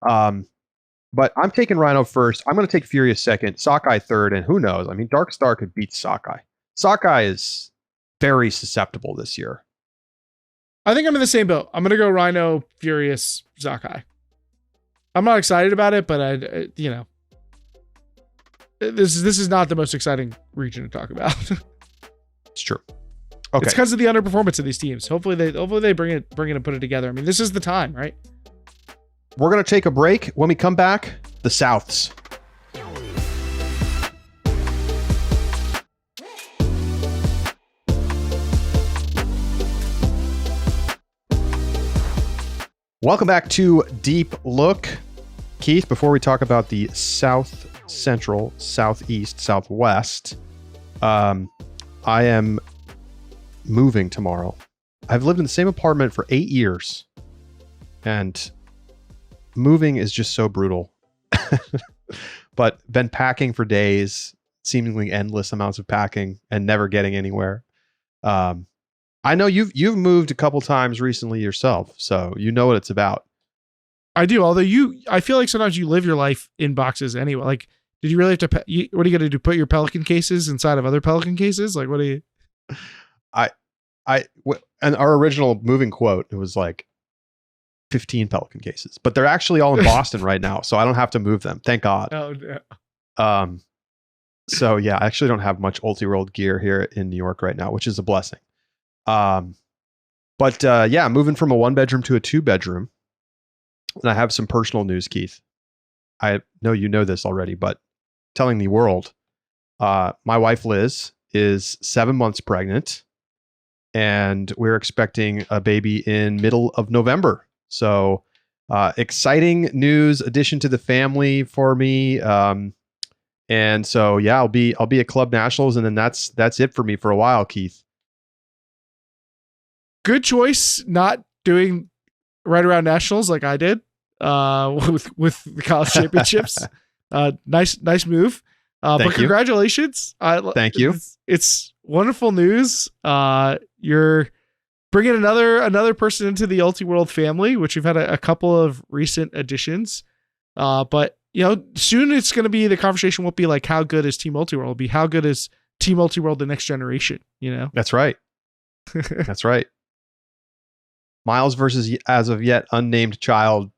But I'm taking Rhino first. I'm going to take Furious second, Sockeye third, and who knows? I mean, Dark Star could beat Sockeye. Sockeye is very susceptible this year. I think I'm in the same boat. I'm going to go Rhino, Furious, Sockeye. I'm not excited about it, but this is not the most exciting region to talk about. It's true. Okay. It's because of the underperformance of these teams. Hopefully they bring it and put it together. I mean, this is the time, right? We're going to take a break. When we come back, the Souths. Welcome back to Deep Look. Keith, before we talk about the South Central, Southeast, Southwest, I am moving tomorrow. I've lived in the same apartment for 8 years, and moving is just so brutal. But been packing for days, seemingly endless amounts of packing, and never getting anywhere. I know you've moved a couple times recently yourself, so you know what it's about. I do. Although I feel like sometimes you live your life in boxes anyway. Like, did you really have to? What are you going to do? Put your Pelican cases inside of other Pelican cases? Like, what do you? And our original moving quote, it was like 15 Pelican cases, but they're actually all in Boston right now, so I don't have to move them. Thank God. Oh no. So yeah, I actually don't have much Ultiworld gear here in New York right now, which is a blessing. But moving from a 1-bedroom to a 2-bedroom. And I have some personal news, Keith. I know you know this already, but telling the world, my wife Liz is 7 months pregnant, and we're expecting a baby in middle of November. So exciting news, addition to the family for me. And so yeah, I'll be at Club Nationals, and then that's it for me for a while, Keith. Good choice not doing right around nationals like I did with the college championships. Nice move. But congratulations. Thank you. It's wonderful news. You're bringing another person into the Ultiworld family, which we've had a couple of recent additions. But soon it's going to be, the conversation won't be like how good is Team Ultiworld, it'll be how good is Team Ultiworld the next generation. That's right. That's right. Miles versus as of yet unnamed child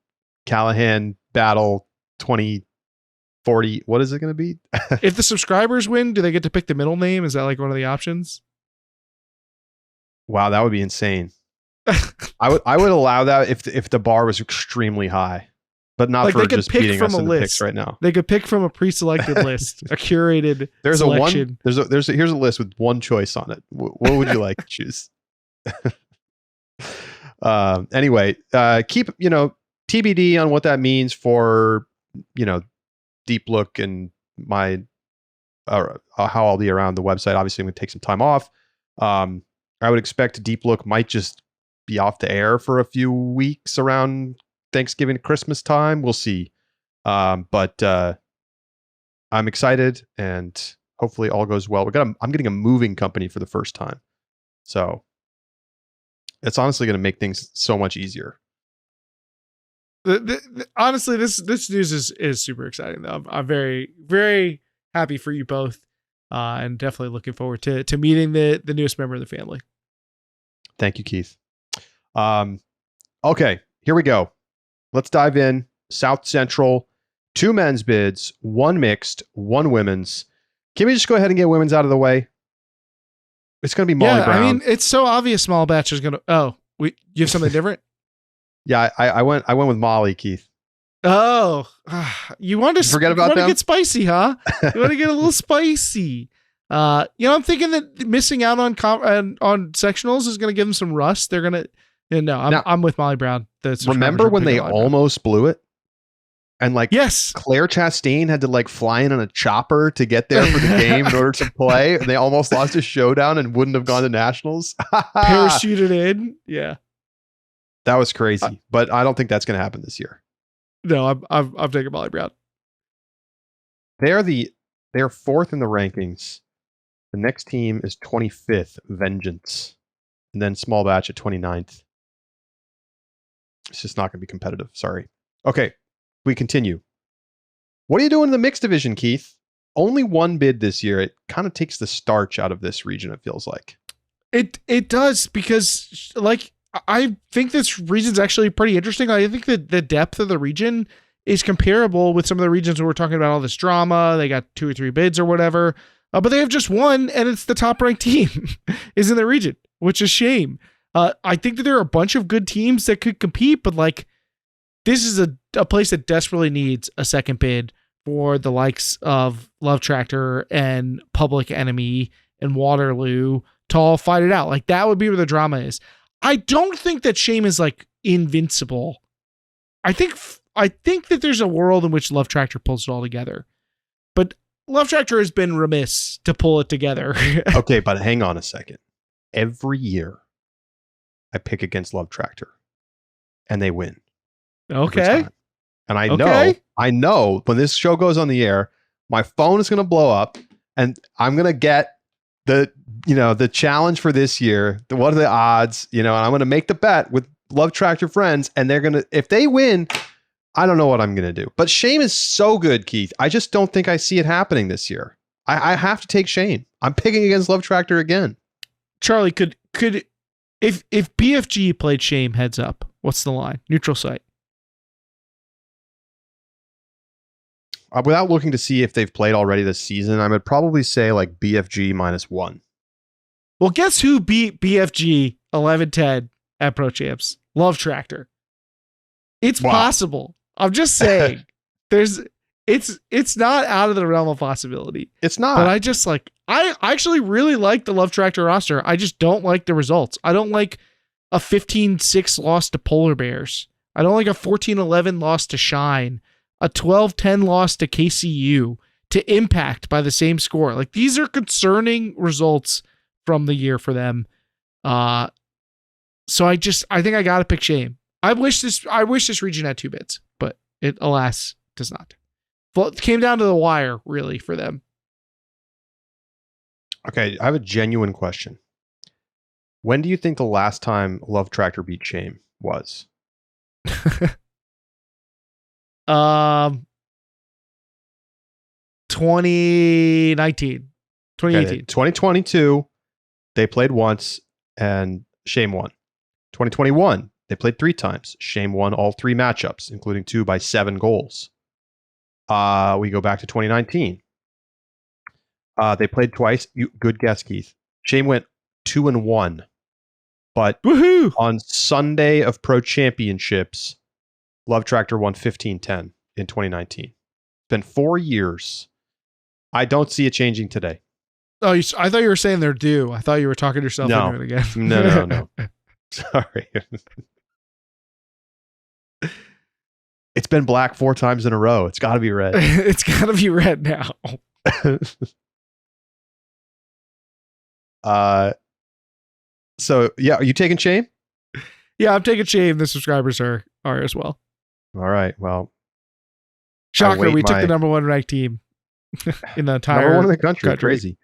Callahan battle 2040. What is it going to be? If the subscribers win, do they get to pick the middle name? Is that like one of the options? Wow, that would be insane. I would allow that if the bar was extremely high, but not like for just beating us in the picks right now. They could pick from a pre-selected list, a curated selection. Here's a list with one choice on it. What would you like to choose? Anyway, keep TBD on what that means for Deep Look and my how I'll be around the website. Obviously, I'm going to take some time off. I would expect Deep Look might just be off the air for a few weeks around Thanksgiving, Christmas time. We'll see. But I'm excited, and hopefully all goes well. I'm getting a moving company for the first time, so it's honestly going to make things so much easier. Honestly, this news is super exciting though. I'm very, very happy for you both, and definitely looking forward to meeting the newest member of the family. Thank you, Keith. Okay, here we go. Let's dive in. South Central, 2 men's bids, 1 mixed, 1 women's. Can we just go ahead and get women's out of the way? It's going to be Molly Brown. I mean, it's so obvious Small Batch is going to... Oh, you have something different? Yeah, I went with Molly, Keith. Oh, you want to forget about them? You want to get spicy, huh? You want to get a little spicy. I'm thinking that missing out on sectionals is going to give them some rust. They're going to... No, I'm with Molly Brown. Remember when they almost blew it? And yes, Claire Chastain had to fly in on a chopper to get there for the game in order to play. They almost lost a showdown and wouldn't have gone to nationals. Parachuted in. Yeah. That was crazy, but I don't think that's going to happen this year. No, I'm taking Molly Brown. They're 4th in the rankings. The next team is 25th, Vengeance, and then Small Batch at 29th. It's just not going to be competitive. Sorry. Okay, we continue. What are you doing in the mixed division, Keith? Only 1 bid this year. It kind of takes the starch out of this region, it feels like. It does, because I think this region's actually pretty interesting. I think that the depth of the region is comparable with some of the regions where we're talking about all this drama. They got 2 or 3 bids or whatever, but they have just 1, and it's the top ranked team is in the region, which is a shame. I think that there are a bunch of good teams that could compete, but this is a place that desperately needs a second bid for the likes of Love Tractor and Public Enemy and Waterloo to all fight it out. That would be where the drama is. I don't think that Shame is invincible. I think that there's a world in which Love Tractor pulls it all together, but Love Tractor has been remiss to pull it together. Okay, but hang on a second. Every year, I pick against Love Tractor, and they win. Okay. And I know when this show goes on the air, my phone is going to blow up, and I'm going to get the challenge for this year. What are the odds? And I'm going to make the bet with Love Tractor friends, and they're going to, if they win, I don't know what I'm going to do. But Shame is so good, Keith. I just don't think I see it happening this year. I have to take Shame. I'm picking against Love Tractor again. Charlie, could if BFG played Shame heads up, what's the line? Neutral site. Without looking to see if they've played already this season, I would probably say BFG -1. Well, guess who beat BFG 11-10 at Pro Champs? Love Tractor. It's possible. I'm just saying. It's not out of the realm of possibility. It's not. But I actually really like the Love Tractor roster. I just don't like the results. I don't like a 15-6 loss to Polar Bears. I don't like a 14-11 loss to Shine. A 12-10 loss to KCU, to Impact by the same score. These are concerning results from the year for them. So I think I gotta pick Shame. I wish this region had 2 bids, but it alas does not. Well, it came down to the wire really for them. Okay, I have a genuine question. When do you think the last time Love Tractor beat Shame was? 2019, 2018, okay, 2022, they played once and Shame won. 2021, they played 3 times. Shame won all 3 matchups, including 2 by 7 goals. We go back to 2019. They played twice. Good guess, Keith. Shame went 2-1, but woohoo! On Sunday of Pro Championships, Love Tractor won 15-10 in 2019. It's been 4 years. I don't see it changing today. Oh, I thought you were saying they're due. I thought you were talking yourself into it again. No. Sorry. It's been black 4 times in a row. It's got to be red. It's got to be red now. So, yeah, are you taking Shame? Yeah, I'm taking Shame. The subscribers are as well. All right. Well, shocker, we took the number 1 ranked team in the entire number 1 in the country. Crazy.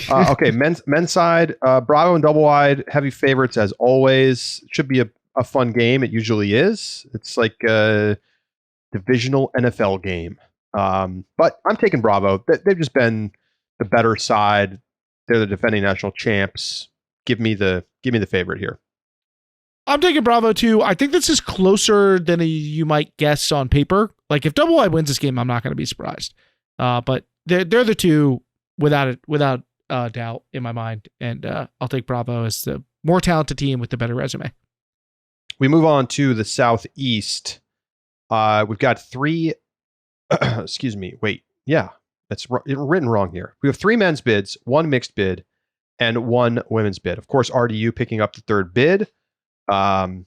Okay, men's side, Bravo and Double Wide, heavy favorites as always. It should be a fun game. It usually is. It's divisional NFL game. But I'm taking Bravo. They've just been the better side. They're the defending national champs. Give me the favorite here. I'm taking Bravo too. I think this is closer than you might guess on paper. Like if Double Y wins this game, I'm not going to be surprised. But they're the two without doubt in my mind, and I'll take Bravo as the more talented team with the better resume. We move on to the Southeast. We've got three. Excuse me. Wait. Yeah, that's written wrong here. We have 3 men's bids, 1 mixed bid, and 1 women's bid. Of course, RDU picking up the third bid. And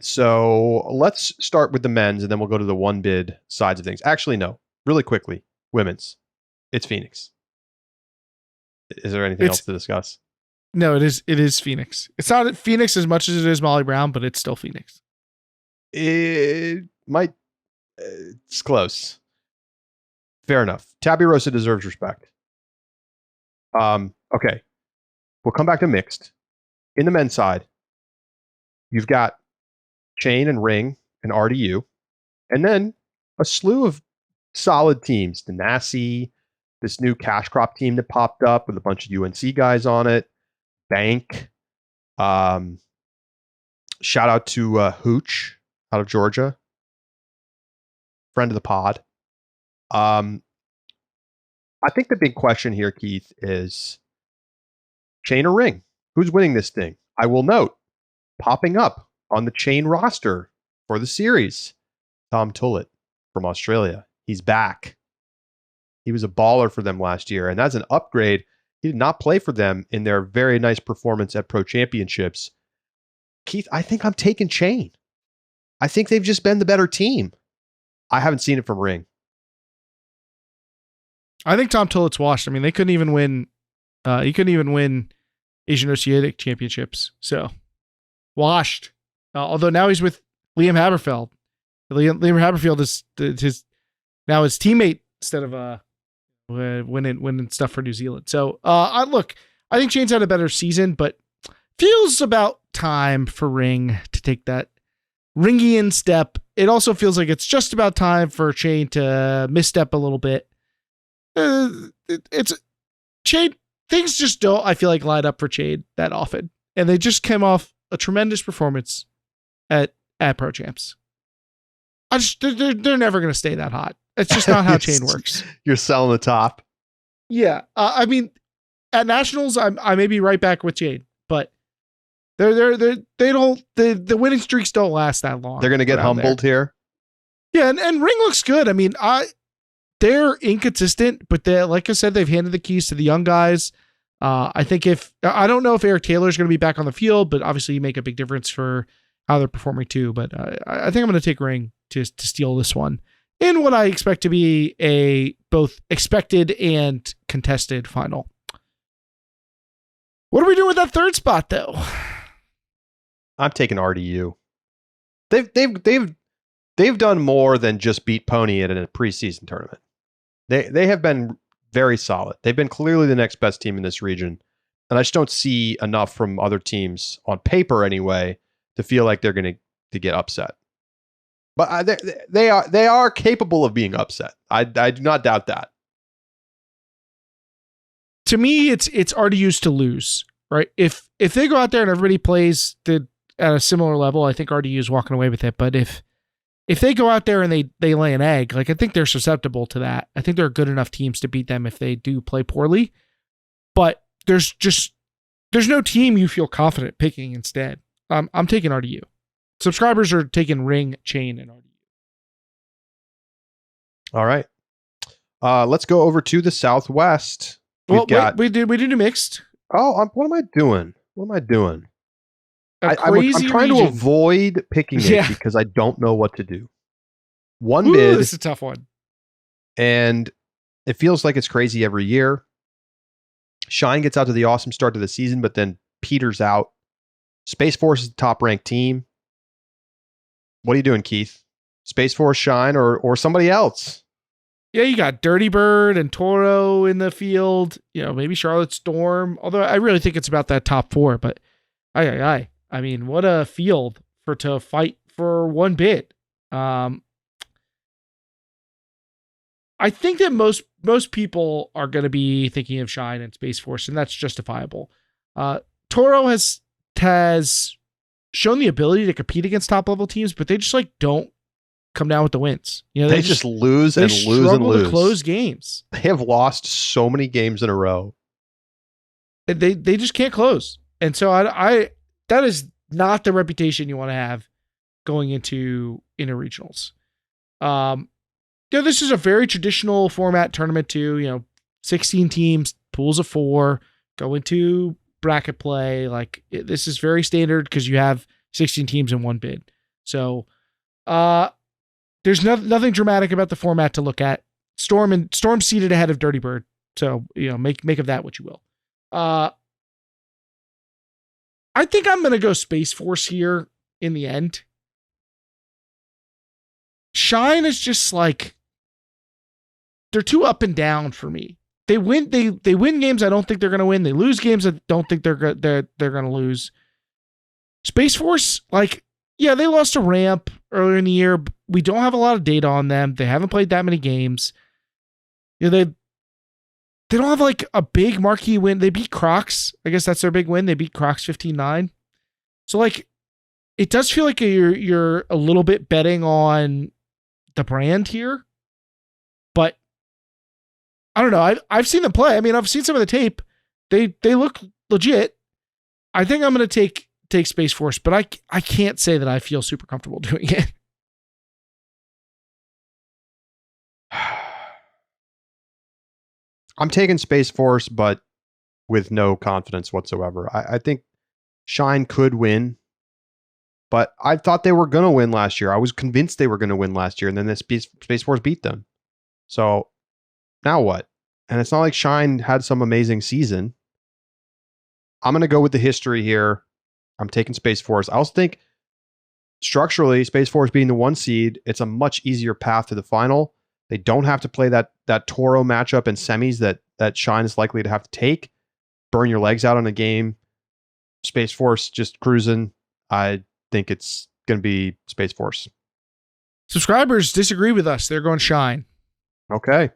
so let's start with the men's, and then we'll go to the 1 bid sides of things. Actually, no. Really quickly, women's. It's Phoenix. Is there anything else to discuss? No, it is Phoenix. It's not Phoenix as much as it is Molly Brown, but it's still Phoenix. It might. It's close. Fair enough. Tabby Rosa deserves respect. Okay. We'll come back to mixed. In the men's side, you've got Chain and Ring and RDU, and then a slew of solid teams. Denasi, this new cash crop team that popped up with a bunch of UNC guys on it. Bank. Shout out to Hooch out of Georgia. Friend of the pod. I think the big question here, Keith, is Chain or Ring? Who's winning this thing? I will note, popping up on the Chain roster for the series, Tom Tullett from Australia. He's back. He was a baller for them last year, and that's an upgrade. He did not play for them in their very nice performance at Pro Championships. Keith, I think I'm taking Chain. I think they've just been the better team. I haven't seen it from Ring. I think Tom Tullett's washed. I mean, they couldn't even win. He couldn't even win Asian Oceanic Championships. So washed. Although now he's with Liam Haberfeld. Liam Haberfeld is his teammate instead of winning stuff for New Zealand. So I think Chain's had a better season, but feels about time for Ring to take that Ringian step. It also feels like it's just about time for Chain to misstep a little bit. It's Chain. Things just don't, I feel like, line up for Chain that often. And they just came off a tremendous performance at Pro Champs. They're never going to stay that hot. It's just not how Chain works. You're selling the top. Yeah. I mean, at Nationals, I may be right back with Chain, but the winning streaks don't last that long. They're going to get humbled here. Yeah. And Ring looks good. I mean, they're inconsistent, but like I said, they've handed the keys to the young guys. I don't know if Eric Taylor is going to be back on the field, but obviously you make a big difference for how they're performing too. But I think I'm going to take Ring to steal this one in what I expect to be a both expected and contested final. What are we doing with that third spot though? I'm taking RDU. They've done more than just beat Pony in a preseason tournament. They have been very solid. They've been clearly the next best team in this region. And I just don't see enough from other teams on paper anyway to feel like they're going to get upset. But they are capable of being upset. I do not doubt that. To me, it's RDU's to lose, right? If they go out there and everybody plays at a similar level, I think RDU is walking away with it. But if they go out there and they lay an egg, like I think they're susceptible to that. I think they're good enough teams to beat them if they do play poorly. But there's no team you feel confident picking instead. I'm taking RDU. Subscribers are taking Ring, Chain, and RDU. All right. Let's go over to the Southwest. We did mixed. Oh, what am I doing? I'm trying to avoid picking it because I don't know what to do. One bid. This is a tough one. And it feels like it's crazy every year. Shine gets out to the awesome start to the season, but then peters out. Space Force is the top ranked team. What are you doing, Keith? Space Force, Shine, or somebody else? Yeah, you got Dirty Bird and Toro in the field. You know, maybe Charlotte Storm. Although I really think it's about that top 4. But I mean, what a field to fight for one bid. I think that most people are going to be thinking of Shine and Space Force, and that's justifiable. Toro has shown the ability to compete against top level teams, but they just like don't come down with the wins. You know, they just lose and lose and lose. To close games. They have lost so many games in a row. They just can't close, and so I that is not the reputation you want to have going into regionals. This is a very traditional format tournament too. 16 teams, pools of 4, go into bracket play. Like this is very standard because you have 16 teams in one bid. So there's nothing dramatic about the format to look at. Storm seated ahead of Dirty Bird. So make of that what you will. I think I'm gonna go Space Force here in the end. Shine is just like they're too up and down for me. They win games I don't think they're gonna win. They lose games I don't think they're gonna lose. Space Force, like, yeah, they lost a ramp earlier in the year. We don't have a lot of data on them. They haven't played that many games. They don't have like a big marquee win. They beat Crocs. I guess that's their big win. They beat Crocs 15-9. So like, it does feel like you're a little bit betting on the brand here, but I don't know. I've seen them play. I mean, I've seen some of the tape. They look legit. I think I'm going to take Space Force, but I can't say that I feel super comfortable doing it. I'm taking Space Force, but with no confidence whatsoever. I think Shine could win, but I thought they were going to win last year. I was convinced they were going to win last year, and then the Space Force beat them. So now what? And it's not like Shine had some amazing season. I'm going to go with the history here. I'm taking Space Force. I also think structurally, Space Force being the 1 seed, it's a much easier path to the final. They don't have to play that Toro matchup in semis that Shine is likely to have to take. Burn your legs out on a game. Space Force just cruising. I think it's going to be Space Force. Subscribers disagree with us. They're going Shine. Okay.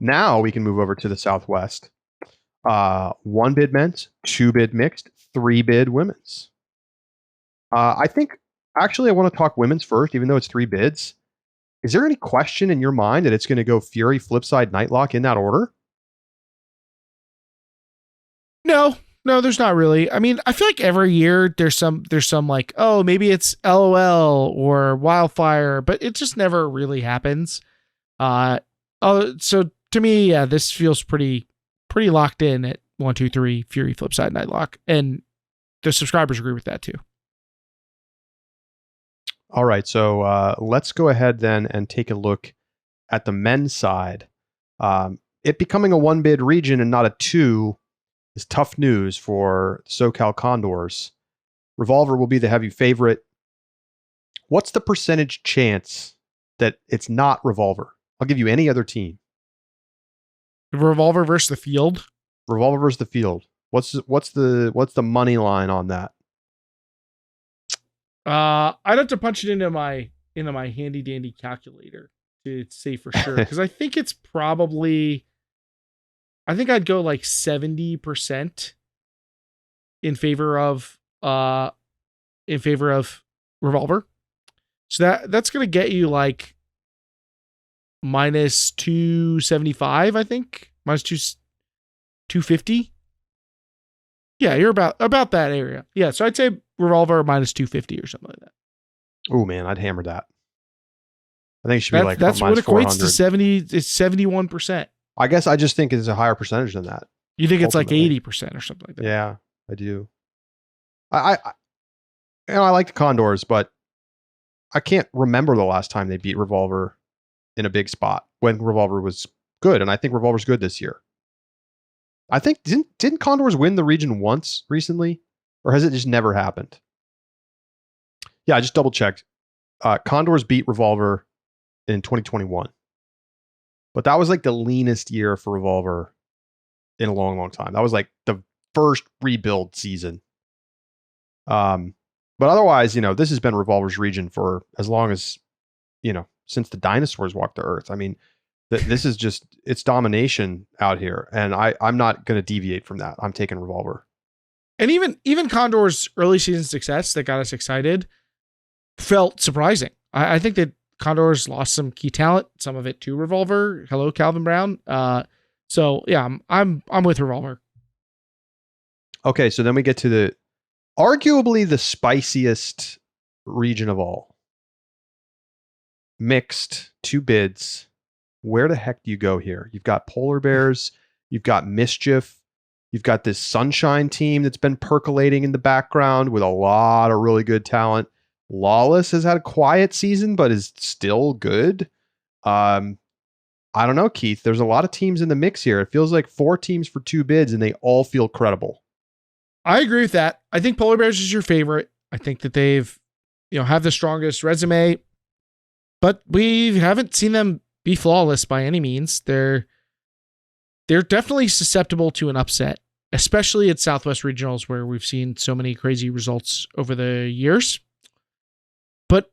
Now we can move over to the Southwest. 1 bid men's, 2 bid mixed, 3 bid women's. I think actually I want to talk women's first, even though it's 3 bids. Is there any question in your mind that it's going to go Fury, Flipside, Nightlock in that order? No, there's not really. I mean, I feel like every year there's some like, oh, maybe it's LOL or Wildfire, but it just never really happens. So to me, yeah, this feels pretty locked in at 1, 2, 3 Fury, Flipside, Nightlock, and the subscribers agree with that too. All right, so let's go ahead then and take a look at the men's side. It becoming a 1 bid region and not a 2 is tough news for SoCal Condors. Revolver will be the heavy favorite. What's the percentage chance that it's not Revolver? I'll give you any other team. Revolver versus the field. Revolver versus the field. What's the money line on that? I'd have to punch it into my handy dandy calculator to say for sure, because I think it's probably, I think I'd go like 70% in favor of Revolver. So that's gonna get you like minus 275, I think. Minus 250. Yeah, you're about that area. Yeah, so I'd say Revolver minus 250 or something like that. Oh man, I'd hammer that. I think it should be like that's what equates to 70. It's 71%. I guess I just think it's a higher percentage than that. You think it's ultimately like 80% or something like that? Yeah, I do. I like the Condors, but I can't remember the last time they beat Revolver in a big spot when Revolver was good, and I think Revolver's good this year. I think didn't Condors win the region once recently, or has it just never happened? Yeah, I just double checked. Condors beat Revolver in 2021, but that was like the leanest year for Revolver in a long, long time. That was like the first rebuild season. But otherwise, this has been Revolver's region for as long as, since the dinosaurs walked the earth. I mean, This is just, it's domination out here. And I'm not going to deviate from that. I'm taking Revolver. And even Condor's early season success that got us excited felt surprising. I think that Condor's lost some key talent, some of it to Revolver. Hello, Calvin Brown. So yeah, I'm with Revolver. Okay, so then we get to the arguably the spiciest region of all. Mixed, 2 bids. Where the heck do you go here? You've got Polar Bears, you've got Mischief, you've got this Sunshine team that's been percolating in the background with a lot of really good talent. Lawless has had a quiet season, but is still good. I don't know, Keith. There's a lot of teams in the mix here. It feels like 4 teams for 2 bids, and they all feel credible. I agree with that. I think Polar Bears is your favorite. I think that they've, have the strongest resume, but we haven't seen them be flawless by any means. They're definitely susceptible to an upset, especially at Southwest Regionals where we've seen so many crazy results over the years. But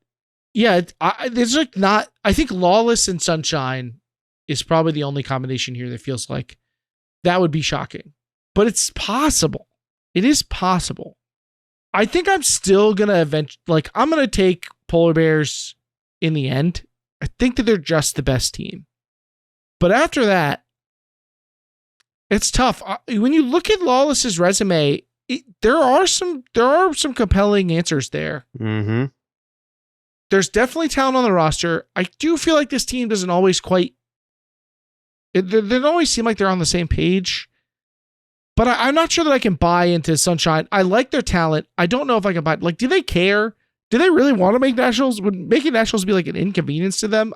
yeah, there's like not. I think Lawless and Sunshine is probably the only combination here that feels like that would be shocking. But it's possible. It is possible. I think I'm still gonna I'm gonna take Polar Bears in the end. I think that they're just the best team. But after that, it's tough. When you look at Lawless's resume, there are some compelling answers there. Mm-hmm. There's definitely talent on the roster. I do feel like this team doesn't always quite. They don't always seem like they're on the same page. But I'm not sure that I can buy into Sunshine. I like their talent. I don't know if I can buy. Do they care? Do they really want to make nationals? Would making nationals be like an inconvenience to them?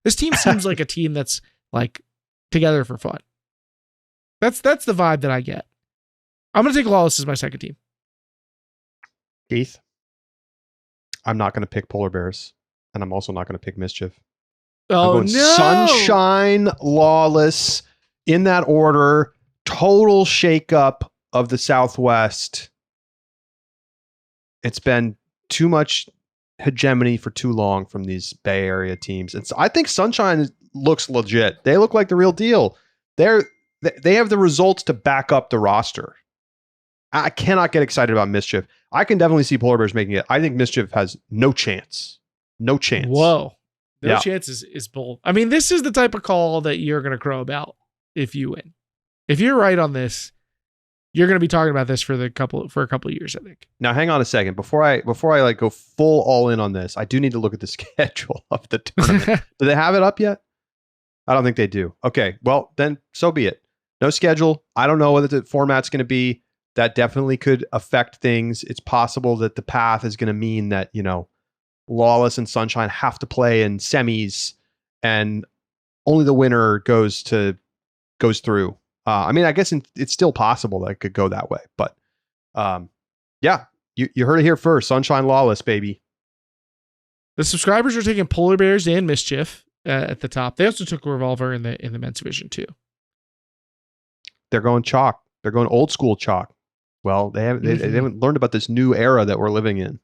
This team seems like a team that's like together for fun. That's the vibe that I get. I'm going to take Lawless as my second team. Keith, I'm not going to pick Polar Bears, and I'm also not going to pick Mischief. Oh, no. Sunshine, Lawless, in that order. Total shakeup of the Southwest. It's been too much hegemony for too long from these Bay Area teams. I think Sunshine looks legit. They look like the real deal. They have the results to back up the roster. I cannot get excited about Mischief. I can definitely see Polar Bears making it. I think Mischief has no chance. No chance. Whoa. No chance is bold. I mean, this is the type of call that you're going to crow about if you win. If you're right on this, you're going to be talking about this for a couple of years, I think. Now, hang on a second. Before I like go full all in on this, I do need to look at the schedule of the tournament. Do they have it up yet? I don't think they do. Okay, well, then so be it. No schedule. I don't know what the format's going to be. That definitely could affect things. It's possible that the path is going to mean that, Lawless and Sunshine have to play in semis and only the winner goes through. I guess it's still possible that it could go that way, but yeah, you heard it here first. Sunshine, Lawless, baby. The subscribers are taking Polar Bears and Mischief at the top. They also took Revolver in the men's division too. They're going chalk. They're going old school chalk. Well, they haven't learned about this new era that we're living in.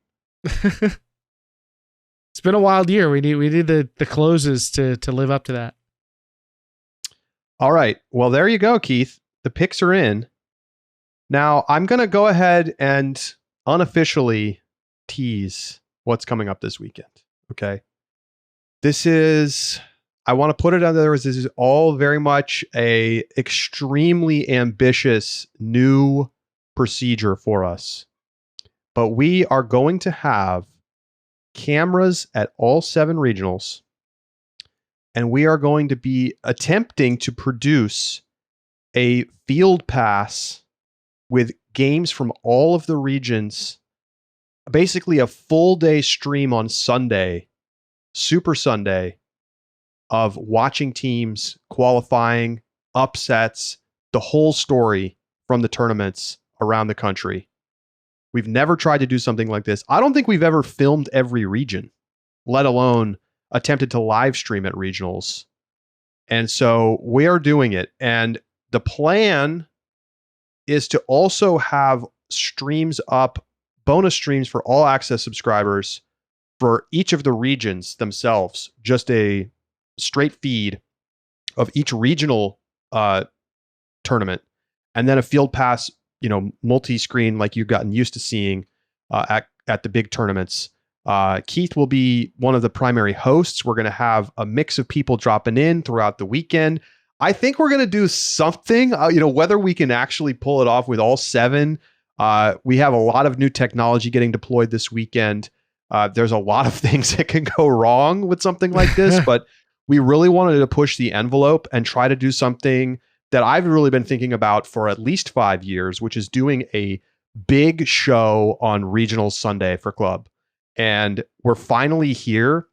It's been a wild year. We need the closes to live up to that. All right. Well, there you go, Keith. The picks are in. Now, I'm going to go ahead and unofficially tease what's coming up this weekend. Okay. I want to put it out there as this is all very much a extremely ambitious new procedure for us. But we are going to have cameras at all 7 regionals. And we are going to be attempting to produce a field pass with games from all of the regions. Basically a full day stream on Sunday, Super Sunday, of watching teams qualifying, upsets, the whole story from the tournaments around the country. We've never tried to do something like this. I don't think we've ever filmed every region, let alone attempted to live stream at regionals. And so we are doing it. And the plan is to also have streams up, bonus streams for all access subscribers for each of the regions themselves, just a straight feed of each regional tournament, and then a field pass, multi-screen like you've gotten used to seeing at the big tournaments. Keith will be one of the primary hosts. We're going to have a mix of people dropping in throughout the weekend. I think we're going to do something, whether we can actually pull it off with all 7. We have a lot of new technology getting deployed this weekend. There's a lot of things that can go wrong with something like this, but we really wanted to push the envelope and try to do something that I've really been thinking about for at least 5 years, which is doing a big show on Regional Sunday for Club. And we're finally here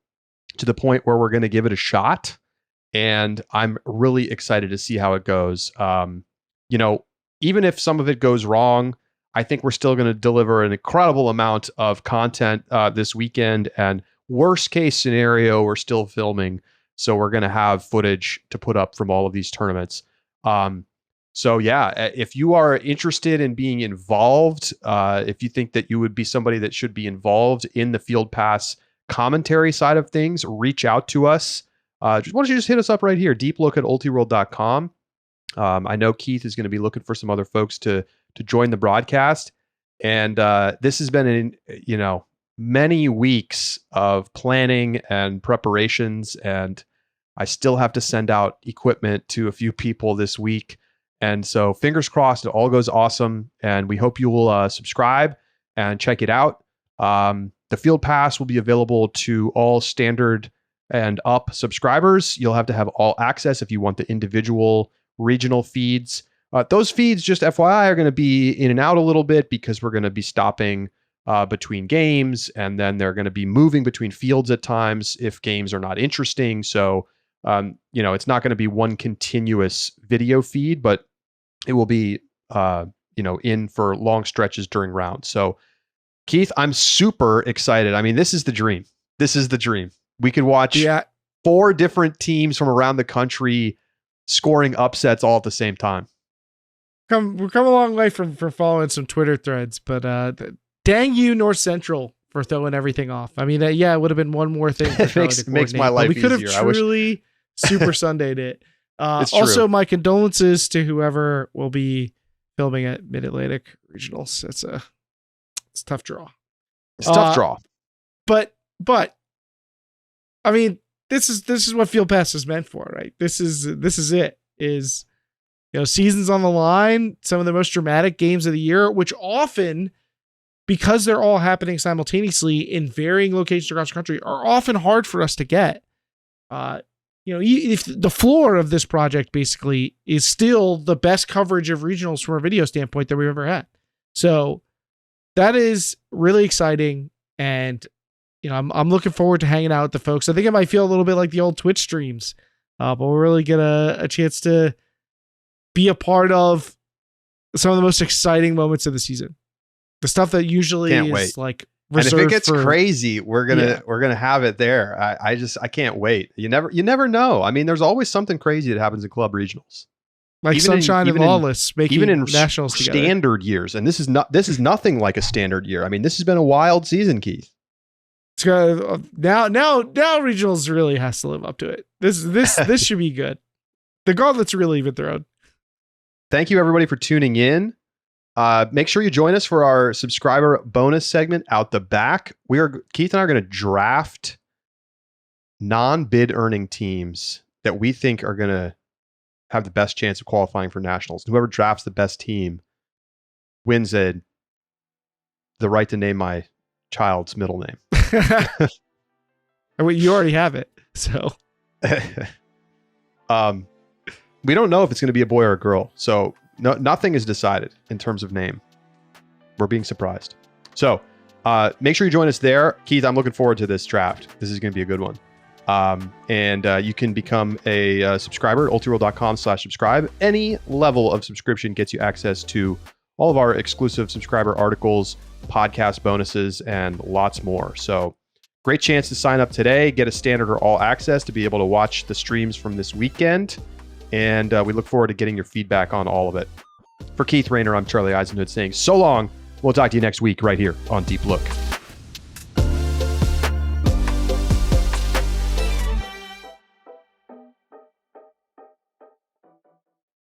to the point where we're going to give it a shot. And I'm really excited to see how it goes. Even if some of it goes wrong, I think we're still going to deliver an incredible amount of content this weekend. And worst case scenario, we're still filming. So we're going to have footage to put up from all of these tournaments. So yeah, if you are interested in being involved, if you think that you would be somebody that should be involved in the Field Pass commentary side of things, reach out to us. Why don't you just hit us up right here, deeplook@ultiworld.com. I know Keith is going to be looking for some other folks to join the broadcast. And this has been, many weeks of planning and preparations. And I still have to send out equipment to a few people this week. And so fingers crossed, it all goes awesome. And we hope you will subscribe and check it out. The Field Pass will be available to all standard and up subscribers. You'll have to have all access if you want the individual regional feeds. Those feeds, just FYI, are going to be in and out a little bit because we're going to be stopping between games, and then they're going to be moving between fields at times if games are not interesting. So, it's not going to be one continuous video feed, but it will be, in for long stretches during rounds. So, Keith, I'm super excited. I mean, this is the dream. We could watch 4 different teams from around the country scoring upsets all at the same time. We've come a long way from following some Twitter threads, but dang you, North Central, for throwing everything off. I mean, it would have been one more thing. It makes my life easier. We could have truly Super Sundayed it. Also, my condolences to whoever will be filming at Mid-Atlantic Regionals. It's a tough draw. It's a tough draw. But I mean, this is what Field Pass is meant for, right? This is it. Seasons on the line, some of the most dramatic games of the year, which often, because they're all happening simultaneously in varying locations across the country, are often hard for us to get. If the floor of this project basically is still the best coverage of regionals from a video standpoint that we've ever had. So that is really exciting. And, I'm looking forward to hanging out with the folks. I think it might feel a little bit like the old Twitch streams, but we'll really get a chance to be a part of some of the most exciting moments of the season. The stuff that usually is like reserved. And if it gets crazy, we're gonna have it there. I can't wait. You never know. I mean, there's always something crazy that happens in club regionals. Like even Sunshine and Lawless making even in nationals together. Standard years, and this is nothing like a standard year. I mean, this has been a wild season, Keith. It's now regionals really has to live up to it. This should be good. The gauntlet's really even thrown. Thank you everybody for tuning in. Make sure you join us for our subscriber bonus segment out the back. Keith and I are going to draft non-bid earning teams that we think are going to have the best chance of qualifying for nationals. Whoever drafts the best team wins the right to name my child's middle name. You already have it, so. We don't know if it's going to be a boy or a girl, so nothing is decided in terms of name. We're being surprised. So make sure you join us there. Keith, I'm looking forward to this draft. This is going to be a good one. And you can become a subscriber at ultiworld.com/subscribe. Any level of subscription gets you access to all of our exclusive subscriber articles, podcast bonuses, and lots more. So great chance to sign up today, get a standard or all access to be able to watch the streams from this weekend. And we look forward to getting your feedback on all of it. For Keith Rayner, I'm Charlie Eisenhood saying so long. We'll talk to you next week right here on Deep Look.